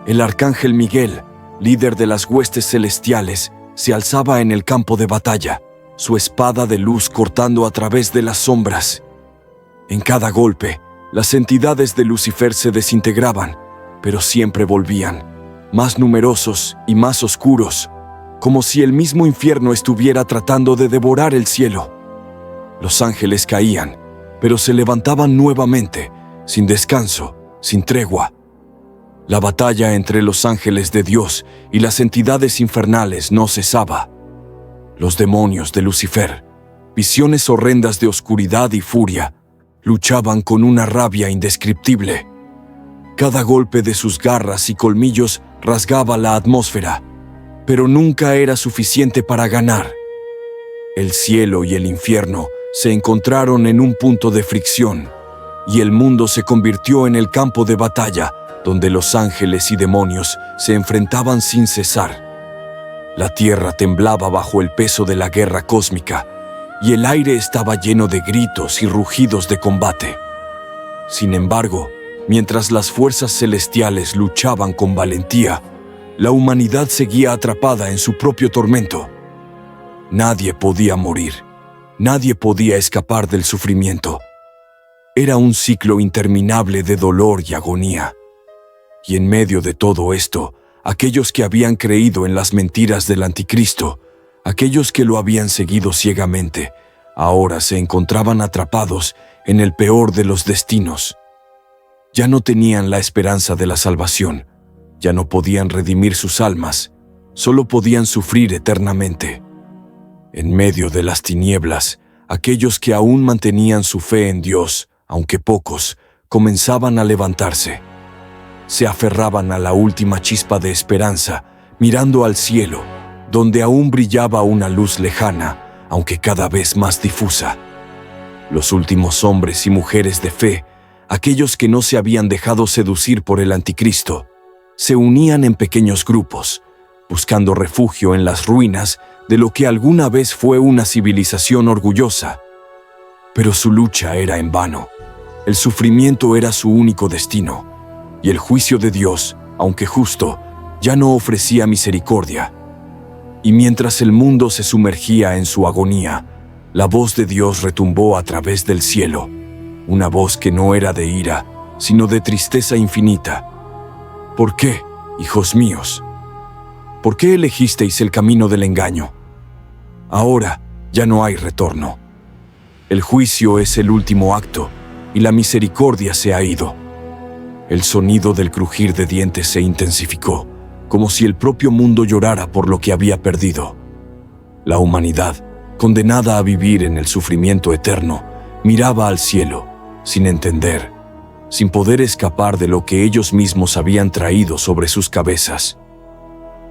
El arcángel Miguel, líder de las huestes celestiales, se alzaba en el campo de batalla, su espada de luz cortando a través de las sombras. En cada golpe, las entidades de Lucifer se desintegraban, pero siempre volvían, más numerosos y más oscuros, como si el mismo infierno estuviera tratando de devorar el cielo. Los ángeles caían, pero se levantaban nuevamente, sin descanso, sin tregua. La batalla entre los ángeles de Dios y las entidades infernales no cesaba. Los demonios de Lucifer, visiones horrendas de oscuridad y furia, luchaban con una rabia indescriptible. Cada golpe de sus garras y colmillos rasgaba la atmósfera, pero nunca era suficiente para ganar. El cielo y el infierno se encontraron en un punto de fricción, y el mundo se convirtió en el campo de batalla, donde los ángeles y demonios se enfrentaban sin cesar. La tierra temblaba bajo el peso de la guerra cósmica, y el aire estaba lleno de gritos y rugidos de combate. Sin embargo, mientras las fuerzas celestiales luchaban con valentía, la humanidad seguía atrapada en su propio tormento. Nadie podía morir, nadie podía escapar del sufrimiento. Era un ciclo interminable de dolor y agonía. Y en medio de todo esto, aquellos que habían creído en las mentiras del anticristo, aquellos que lo habían seguido ciegamente, ahora se encontraban atrapados en el peor de los destinos. Ya no tenían la esperanza de la salvación, ya no podían redimir sus almas, solo podían sufrir eternamente. En medio de las tinieblas, aquellos que aún mantenían su fe en Dios, aunque pocos, comenzaban a levantarse. Se aferraban a la última chispa de esperanza, mirando al cielo, donde aún brillaba una luz lejana, aunque cada vez más difusa. Los últimos hombres y mujeres de fe, aquellos que no se habían dejado seducir por el anticristo, se unían en pequeños grupos, buscando refugio en las ruinas de lo que alguna vez fue una civilización orgullosa. Pero su lucha era en vano. El sufrimiento era su único destino, y el juicio de Dios, aunque justo, ya no ofrecía misericordia. Y mientras el mundo se sumergía en su agonía, la voz de Dios retumbó a través del cielo, una voz que no era de ira, sino de tristeza infinita. ¿Por qué, hijos míos? ¿Por qué elegisteis el camino del engaño? Ahora ya no hay retorno. El juicio es el último acto, y la misericordia se ha ido. El sonido del crujir de dientes se intensificó, como si el propio mundo llorara por lo que había perdido. La humanidad, condenada a vivir en el sufrimiento eterno, miraba al cielo, sin entender, sin poder escapar de lo que ellos mismos habían traído sobre sus cabezas.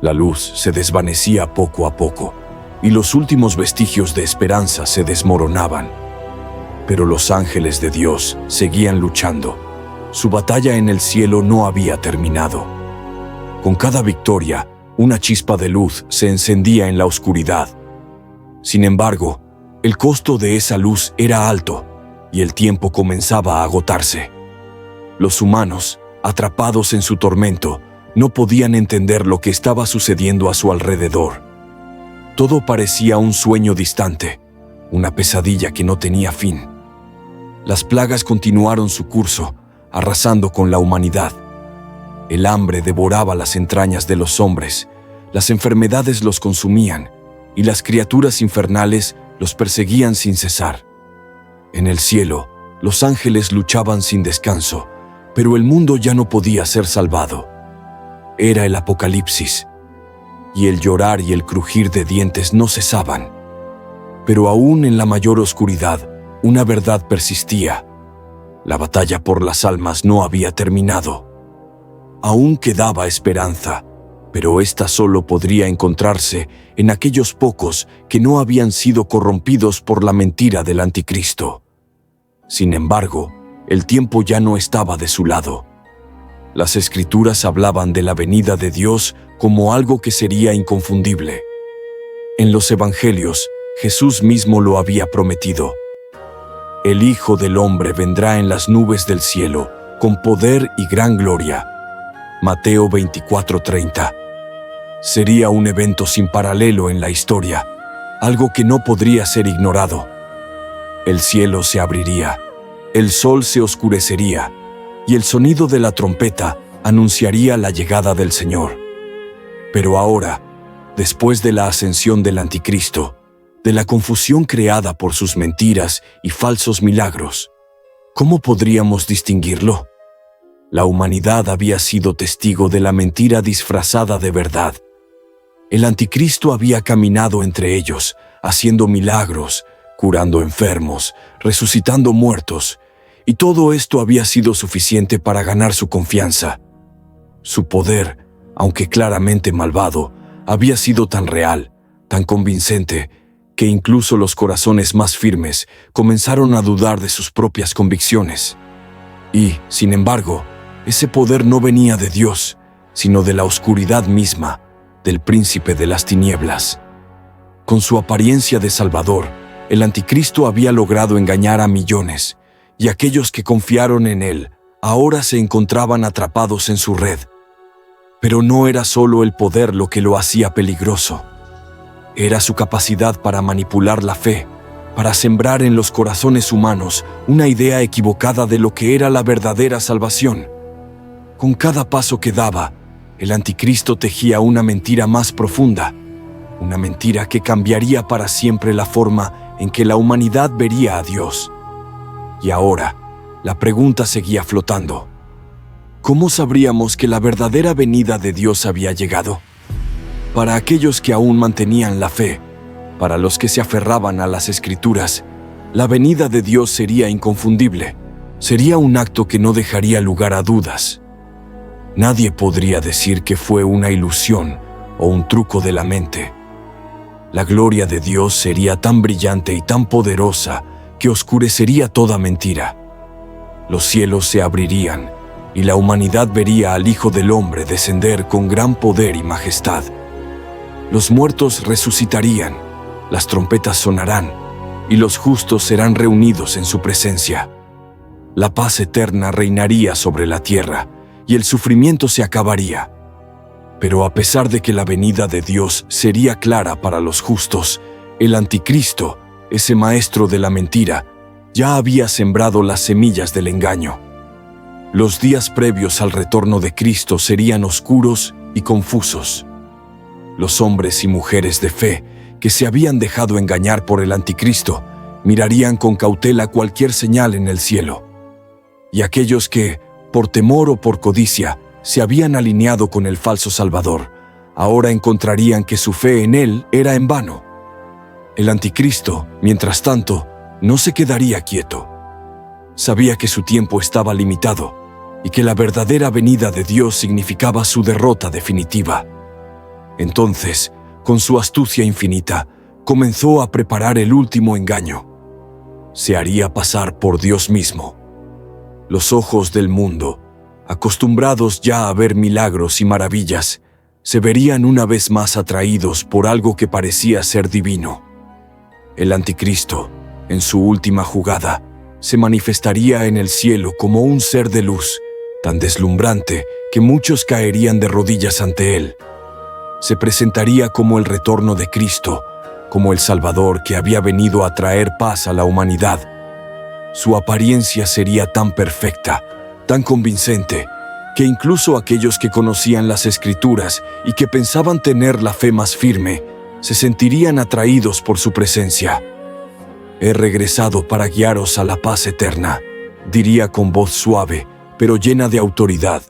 La luz se desvanecía poco a poco, y los últimos vestigios de esperanza se desmoronaban. Pero los ángeles de Dios seguían luchando. Su batalla en el cielo no había terminado. Con cada victoria, una chispa de luz se encendía en la oscuridad. Sin embargo, el costo de esa luz era alto, y el tiempo comenzaba a agotarse. Los humanos, atrapados en su tormento, no podían entender lo que estaba sucediendo a su alrededor. Todo parecía un sueño distante, una pesadilla que no tenía fin. Las plagas continuaron su curso, arrasando con la humanidad. El hambre devoraba las entrañas de los hombres, las enfermedades los consumían, y las criaturas infernales los perseguían sin cesar. En el cielo, los ángeles luchaban sin descanso, pero el mundo ya no podía ser salvado. Era el apocalipsis, y el llorar y el crujir de dientes no cesaban. Pero aún en la mayor oscuridad, una verdad persistía. La batalla por las almas no había terminado. Aún quedaba esperanza, pero ésta solo podría encontrarse en aquellos pocos que no habían sido corrompidos por la mentira del anticristo. Sin embargo, el tiempo ya no estaba de su lado. Las Escrituras hablaban de la venida de Dios como algo que sería inconfundible. En los Evangelios, Jesús mismo lo había prometido. El Hijo del Hombre vendrá en las nubes del cielo, con poder y gran gloria. Mateo 24:30. Sería un evento sin paralelo en la historia, algo que no podría ser ignorado. El cielo se abriría, el sol se oscurecería, y el sonido de la trompeta anunciaría la llegada del Señor. Pero ahora, después de la ascensión del anticristo, de la confusión creada por sus mentiras y falsos milagros, ¿cómo podríamos distinguirlo? La humanidad había sido testigo de la mentira disfrazada de verdad. El anticristo había caminado entre ellos, haciendo milagros, curando enfermos, resucitando muertos, y todo esto había sido suficiente para ganar su confianza. Su poder, aunque claramente malvado, había sido tan real, tan convincente, que incluso los corazones más firmes comenzaron a dudar de sus propias convicciones. Y, sin embargo, ese poder no venía de Dios, sino de la oscuridad misma, del príncipe de las tinieblas. Con su apariencia de Salvador, el anticristo había logrado engañar a millones, y aquellos que confiaron en él ahora se encontraban atrapados en su red. Pero no era solo el poder lo que lo hacía peligroso. Era su capacidad para manipular la fe, para sembrar en los corazones humanos una idea equivocada de lo que era la verdadera salvación. Con cada paso que daba, el anticristo tejía una mentira más profunda, una mentira que cambiaría para siempre la forma en que la humanidad vería a Dios. Y ahora, la pregunta seguía flotando. ¿Cómo sabríamos que la verdadera venida de Dios había llegado? Para aquellos que aún mantenían la fe, para los que se aferraban a las Escrituras, la venida de Dios sería inconfundible. Sería un acto que no dejaría lugar a dudas. Nadie podría decir que fue una ilusión o un truco de la mente. La gloria de Dios sería tan brillante y tan poderosa que oscurecería toda mentira. Los cielos se abrirían y la humanidad vería al Hijo del Hombre descender con gran poder y majestad. Los muertos resucitarían, las trompetas sonarán y los justos serán reunidos en su presencia. La paz eterna reinaría sobre la tierra y el sufrimiento se acabaría. Pero a pesar de que la venida de Dios sería clara para los justos, el anticristo, ese maestro de la mentira, ya había sembrado las semillas del engaño. Los días previos al retorno de Cristo serían oscuros y confusos. Los hombres y mujeres de fe que se habían dejado engañar por el anticristo mirarían con cautela cualquier señal en el cielo. Y aquellos que, por temor o por codicia, se habían alineado con el falso Salvador, ahora encontrarían que su fe en él era en vano. El anticristo, mientras tanto, no se quedaría quieto. Sabía que su tiempo estaba limitado y que la verdadera venida de Dios significaba su derrota definitiva. Entonces, con su astucia infinita, comenzó a preparar el último engaño. Se haría pasar por Dios mismo. Los ojos del mundo, acostumbrados ya a ver milagros y maravillas, se verían una vez más atraídos por algo que parecía ser divino. El anticristo, en su última jugada, se manifestaría en el cielo como un ser de luz, tan deslumbrante que muchos caerían de rodillas ante él. Se presentaría como el retorno de Cristo, como el Salvador que había venido a traer paz a la humanidad. Su apariencia sería tan perfecta, tan convincente, que incluso aquellos que conocían las Escrituras y que pensaban tener la fe más firme, se sentirían atraídos por su presencia. «He regresado para guiaros a la paz eterna», diría con voz suave, pero llena de autoridad,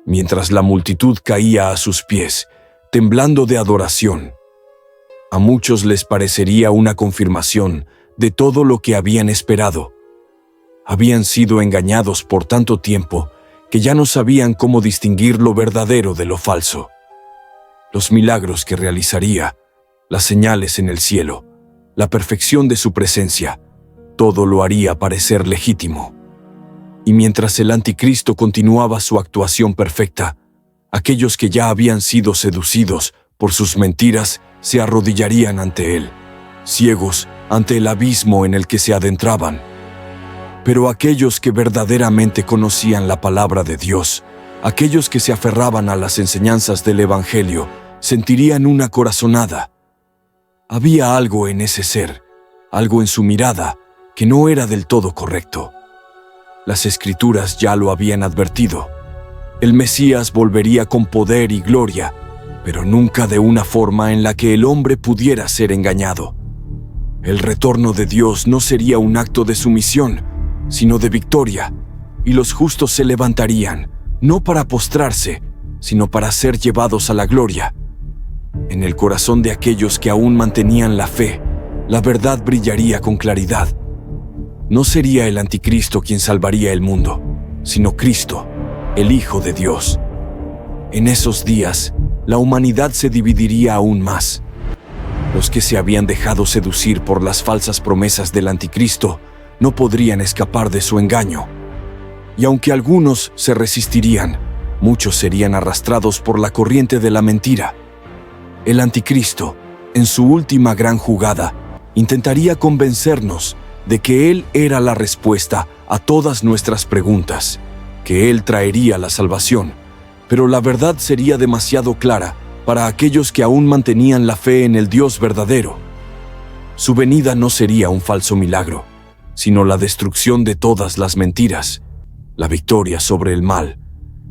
mientras la multitud caía a sus pies, temblando de adoración. A muchos les parecería una confirmación de todo lo que habían esperado. Habían sido engañados por tanto tiempo que ya no sabían cómo distinguir lo verdadero de lo falso. Los milagros que realizaría, las señales en el cielo, la perfección de su presencia, todo lo haría parecer legítimo. Y mientras el anticristo continuaba su actuación perfecta, aquellos que ya habían sido seducidos por sus mentiras se arrodillarían ante él, ciegos ante el abismo en el que se adentraban. Pero aquellos que verdaderamente conocían la palabra de Dios, aquellos que se aferraban a las enseñanzas del Evangelio, sentirían una corazonada. Había algo en ese ser, algo en su mirada, que no era del todo correcto. Las Escrituras ya lo habían advertido. El Mesías volvería con poder y gloria, pero nunca de una forma en la que el hombre pudiera ser engañado. El retorno de Dios no sería un acto de sumisión, sino de victoria, y los justos se levantarían, no para postrarse, sino para ser llevados a la gloria. En el corazón de aquellos que aún mantenían la fe, la verdad brillaría con claridad. No sería el anticristo quien salvaría el mundo, sino Cristo, el Hijo de Dios. En esos días, la humanidad se dividiría aún más. Los que se habían dejado seducir por las falsas promesas del anticristo no podrían escapar de su engaño. Y aunque algunos se resistirían, muchos serían arrastrados por la corriente de la mentira. El anticristo, en su última gran jugada, intentaría convencernos de que él era la respuesta a todas nuestras preguntas, que él traería la salvación, pero la verdad sería demasiado clara para aquellos que aún mantenían la fe en el Dios verdadero. Su venida no sería un falso milagro, sino la destrucción de todas las mentiras, la victoria sobre el mal,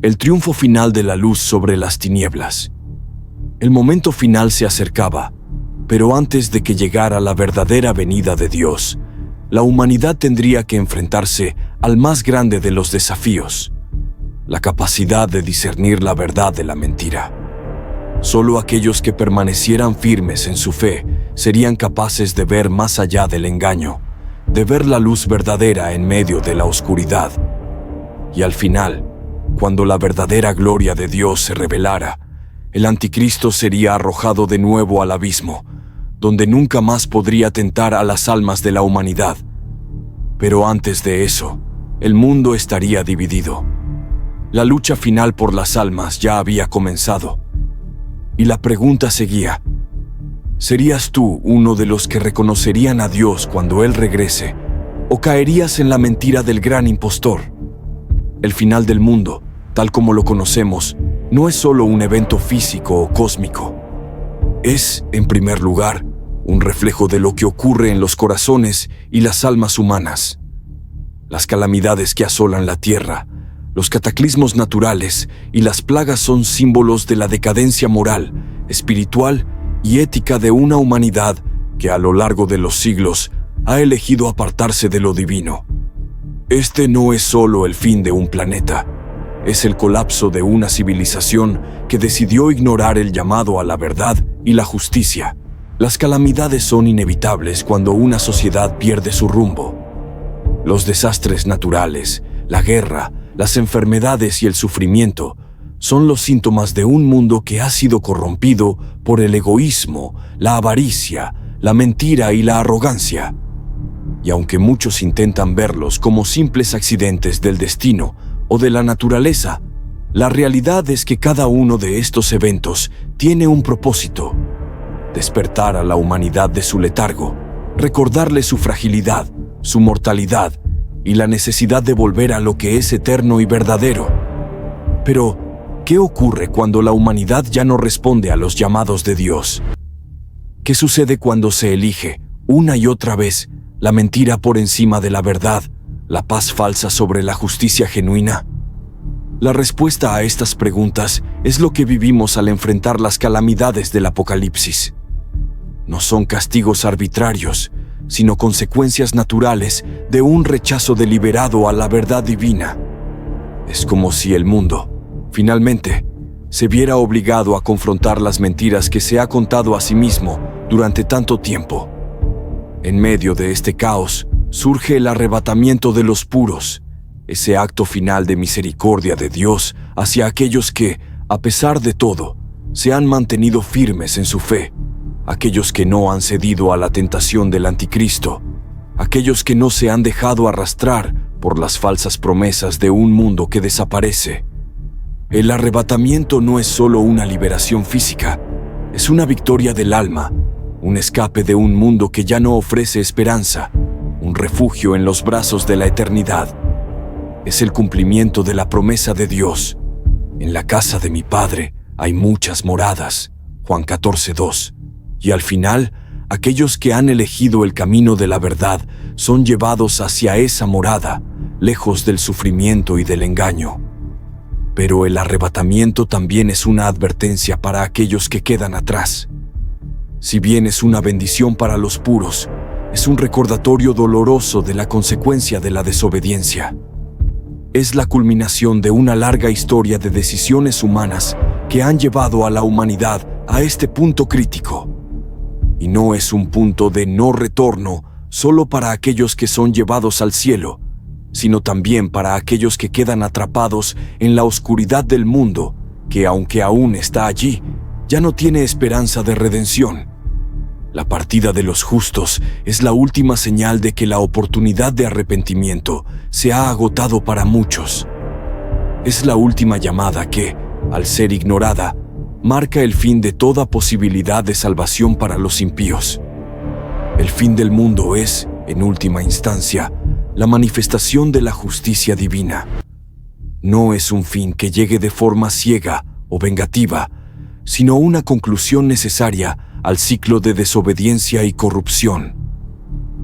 el triunfo final de la luz sobre las tinieblas. El momento final se acercaba, pero antes de que llegara la verdadera venida de Dios, la humanidad tendría que enfrentarse al más grande de los desafíos: la capacidad de discernir la verdad de la mentira. Solo aquellos que permanecieran firmes en su fe serían capaces de ver más allá del engaño, de ver la luz verdadera en medio de la oscuridad. Y al final, cuando la verdadera gloria de Dios se revelara, el anticristo sería arrojado de nuevo al abismo, donde nunca más podría tentar a las almas de la humanidad. Pero antes de eso, el mundo estaría dividido. La lucha final por las almas ya había comenzado. Y la pregunta seguía: ¿serías tú uno de los que reconocerían a Dios cuando Él regrese, o caerías en la mentira del gran impostor? El final del mundo, tal como lo conocemos, no es solo un evento físico o cósmico. Es, en primer lugar, un reflejo de lo que ocurre en los corazones y las almas humanas. Las calamidades que asolan la tierra, los cataclismos naturales y las plagas son símbolos de la decadencia moral, espiritual y ética de una humanidad que a lo largo de los siglos ha elegido apartarse de lo divino. Este no es solo el fin de un planeta, es el colapso de una civilización que decidió ignorar el llamado a la verdad y la justicia. Las calamidades son inevitables cuando una sociedad pierde su rumbo. Los desastres naturales, la guerra, las enfermedades y el sufrimiento son los síntomas de un mundo que ha sido corrompido por el egoísmo, la avaricia, la mentira y la arrogancia. Y aunque muchos intentan verlos como simples accidentes del destino o de la naturaleza, la realidad es que cada uno de estos eventos tiene un propósito: despertar a la humanidad de su letargo, recordarle su fragilidad, su mortalidad y la necesidad de volver a lo que es eterno y verdadero. Pero, ¿qué ocurre cuando la humanidad ya no responde a los llamados de Dios? ¿Qué sucede cuando se elige, una y otra vez, la mentira por encima de la verdad, la paz falsa sobre la justicia genuina? La respuesta a estas preguntas es lo que vivimos al enfrentar las calamidades del Apocalipsis. No son castigos arbitrarios, sino consecuencias naturales de un rechazo deliberado a la verdad divina. Es como si el mundo, finalmente, se viera obligado a confrontar las mentiras que se ha contado a sí mismo durante tanto tiempo. En medio de este caos, surge el arrebatamiento de los puros, ese acto final de misericordia de Dios hacia aquellos que, a pesar de todo, se han mantenido firmes en su fe, aquellos que no han cedido a la tentación del anticristo, aquellos que no se han dejado arrastrar por las falsas promesas de un mundo que desaparece. El arrebatamiento no es solo una liberación física, es una victoria del alma, un escape de un mundo que ya no ofrece esperanza, un refugio en los brazos de la eternidad. Es el cumplimiento de la promesa de Dios. En la casa de mi Padre hay muchas moradas, Juan 14:2. Y al final, aquellos que han elegido el camino de la verdad son llevados hacia esa morada, lejos del sufrimiento y del engaño. Pero el arrebatamiento también es una advertencia para aquellos que quedan atrás. Si bien es una bendición para los puros, es un recordatorio doloroso de la consecuencia de la desobediencia. Es la culminación de una larga historia de decisiones humanas que han llevado a la humanidad a este punto crítico. Y no es un punto de no retorno solo para aquellos que son llevados al cielo, sino también para aquellos que quedan atrapados en la oscuridad del mundo, que aunque aún está allí, ya no tiene esperanza de redención. La partida de los justos es la última señal de que la oportunidad de arrepentimiento se ha agotado para muchos. Es la última llamada que, al ser ignorada, marca el fin de toda posibilidad de salvación para los impíos. El fin del mundo es, en última instancia, la manifestación de la justicia divina. No es un fin que llegue de forma ciega o vengativa, sino una conclusión necesaria al ciclo de desobediencia y corrupción.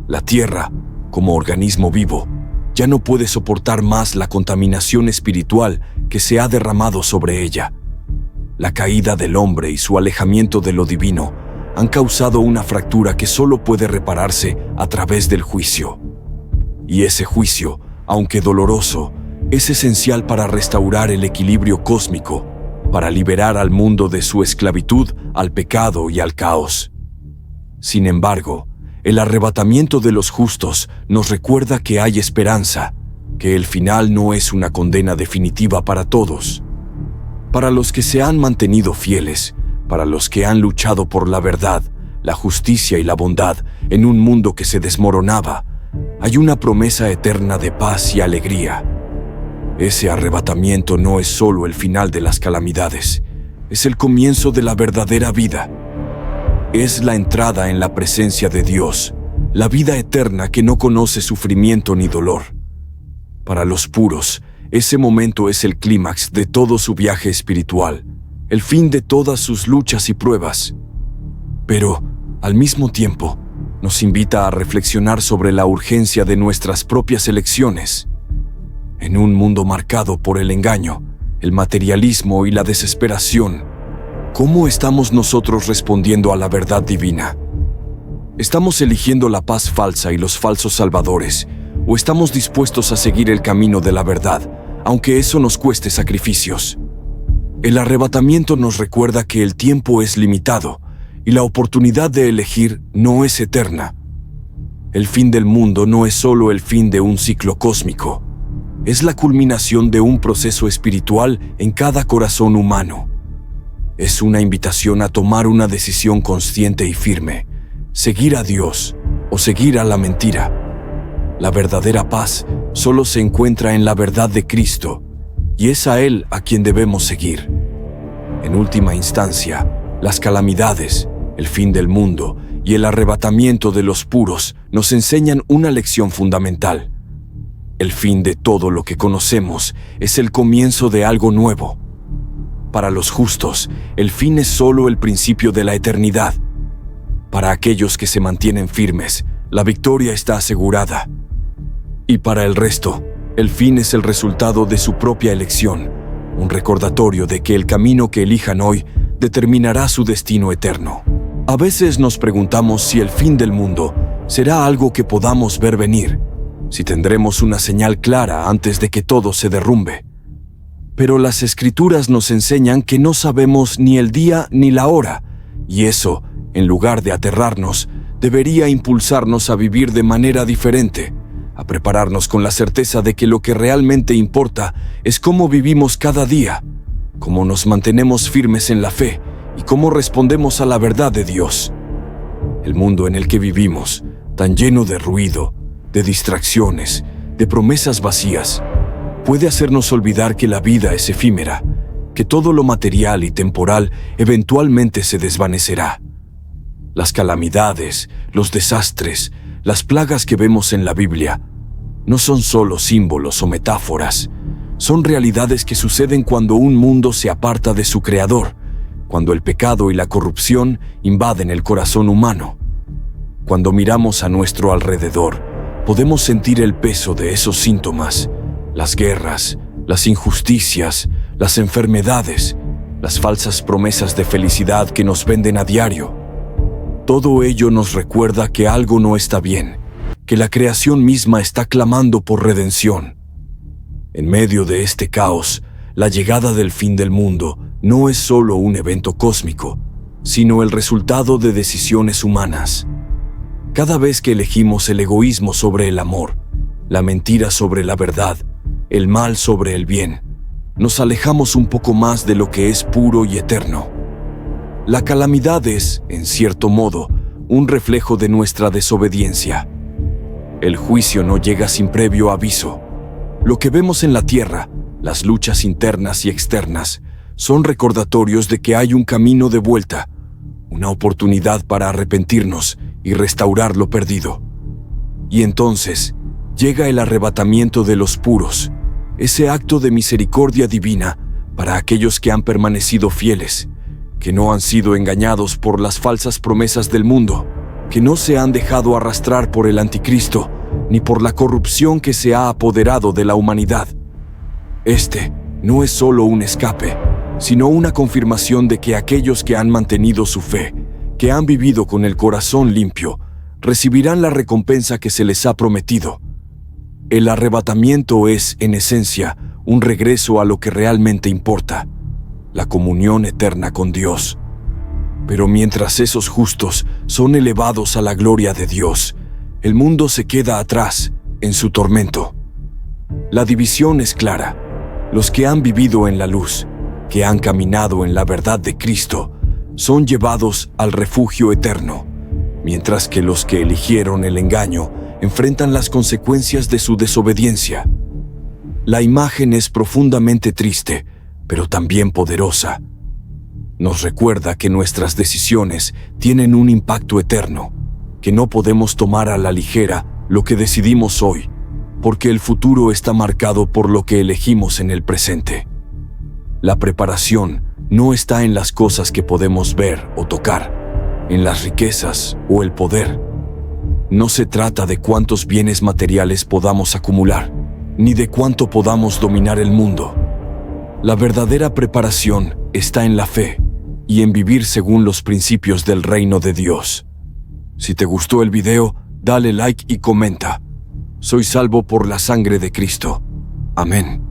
La tierra, como organismo vivo, ya no puede soportar más la contaminación espiritual que se ha derramado sobre ella. La caída del hombre y su alejamiento de lo divino han causado una fractura que solo puede repararse a través del juicio. Y ese juicio, aunque doloroso, es esencial para restaurar el equilibrio cósmico, para liberar al mundo de su esclavitud al pecado y al caos. Sin embargo, el arrebatamiento de los justos nos recuerda que hay esperanza, que el final no es una condena definitiva para todos. Para los que se han mantenido fieles, para los que han luchado por la verdad, la justicia y la bondad en un mundo que se desmoronaba, hay una promesa eterna de paz y alegría. Ese arrebatamiento no es solo el final de las calamidades, es el comienzo de la verdadera vida. Es la entrada en la presencia de Dios, la vida eterna que no conoce sufrimiento ni dolor. Para los puros, ese momento es el clímax de todo su viaje espiritual, el fin de todas sus luchas y pruebas. Pero, al mismo tiempo, nos invita a reflexionar sobre la urgencia de nuestras propias elecciones. En un mundo marcado por el engaño, el materialismo y la desesperación, ¿cómo estamos nosotros respondiendo a la verdad divina? ¿Estamos eligiendo la paz falsa y los falsos salvadores, o estamos dispuestos a seguir el camino de la verdad, aunque eso nos cueste sacrificios? El arrebatamiento nos recuerda que el tiempo es limitado y la oportunidad de elegir no es eterna. El fin del mundo no es solo el fin de un ciclo cósmico, es la culminación de un proceso espiritual en cada corazón humano. Es una invitación a tomar una decisión consciente y firme, seguir a Dios o seguir a la mentira. La verdadera paz solo se encuentra en la verdad de Cristo, y es a Él a quien debemos seguir. En última instancia, las calamidades, el fin del mundo y el arrebatamiento de los puros nos enseñan una lección fundamental. El fin de todo lo que conocemos es el comienzo de algo nuevo. Para los justos, el fin es solo el principio de la eternidad. Para aquellos que se mantienen firmes, la victoria está asegurada. Y para el resto, el fin es el resultado de su propia elección, un recordatorio de que el camino que elijan hoy determinará su destino eterno. A veces nos preguntamos si el fin del mundo será algo que podamos ver venir, si tendremos una señal clara antes de que todo se derrumbe. Pero las Escrituras nos enseñan que no sabemos ni el día ni la hora, y eso, en lugar de aterrarnos, debería impulsarnos a vivir de manera diferente, a prepararnos con la certeza de que lo que realmente importa es cómo vivimos cada día, cómo nos mantenemos firmes en la fe y cómo respondemos a la verdad de Dios. El mundo en el que vivimos, tan lleno de ruido, de distracciones, de promesas vacías, puede hacernos olvidar que la vida es efímera, que todo lo material y temporal eventualmente se desvanecerá. Las calamidades, los desastres, las plagas que vemos en la Biblia no son solo símbolos o metáforas, son realidades que suceden cuando un mundo se aparta de su Creador, cuando el pecado y la corrupción invaden el corazón humano. Cuando miramos a nuestro alrededor, podemos sentir el peso de esos síntomas, las guerras, las injusticias, las enfermedades, las falsas promesas de felicidad que nos venden a diario. Todo ello nos recuerda que algo no está bien, que la creación misma está clamando por redención. En medio de este caos, la llegada del fin del mundo no es solo un evento cósmico, sino el resultado de decisiones humanas. Cada vez que elegimos el egoísmo sobre el amor, la mentira sobre la verdad, el mal sobre el bien, nos alejamos un poco más de lo que es puro y eterno. La calamidad es, en cierto modo, un reflejo de nuestra desobediencia. El juicio no llega sin previo aviso. Lo que vemos en la tierra, las luchas internas y externas, son recordatorios de que hay un camino de vuelta, una oportunidad para arrepentirnos y restaurar lo perdido. Y entonces llega el arrebatamiento de los puros, ese acto de misericordia divina para aquellos que han permanecido fieles, que no han sido engañados por las falsas promesas del mundo, que no se han dejado arrastrar por el anticristo, ni por la corrupción que se ha apoderado de la humanidad. Este no es solo un escape, sino una confirmación de que aquellos que han mantenido su fe, que han vivido con el corazón limpio, recibirán la recompensa que se les ha prometido. El arrebatamiento es, en esencia, un regreso a lo que realmente importa, la comunión eterna con Dios. Pero mientras esos justos son elevados a la gloria de Dios, el mundo se queda atrás, en su tormento. La división es clara. Los que han vivido en la luz, que han caminado en la verdad de Cristo, son llevados al refugio eterno, mientras que los que eligieron el engaño enfrentan las consecuencias de su desobediencia. La imagen es profundamente triste, pero también poderosa. Nos recuerda que nuestras decisiones tienen un impacto eterno, que no podemos tomar a la ligera lo que decidimos hoy, porque el futuro está marcado por lo que elegimos en el presente. La preparación no está en las cosas que podemos ver o tocar, en las riquezas o el poder. No se trata de cuántos bienes materiales podamos acumular, ni de cuánto podamos dominar el mundo. La verdadera preparación está en la fe y en vivir según los principios del reino de Dios. Si te gustó el video, dale like y comenta. Soy salvo por la sangre de Cristo. Amén.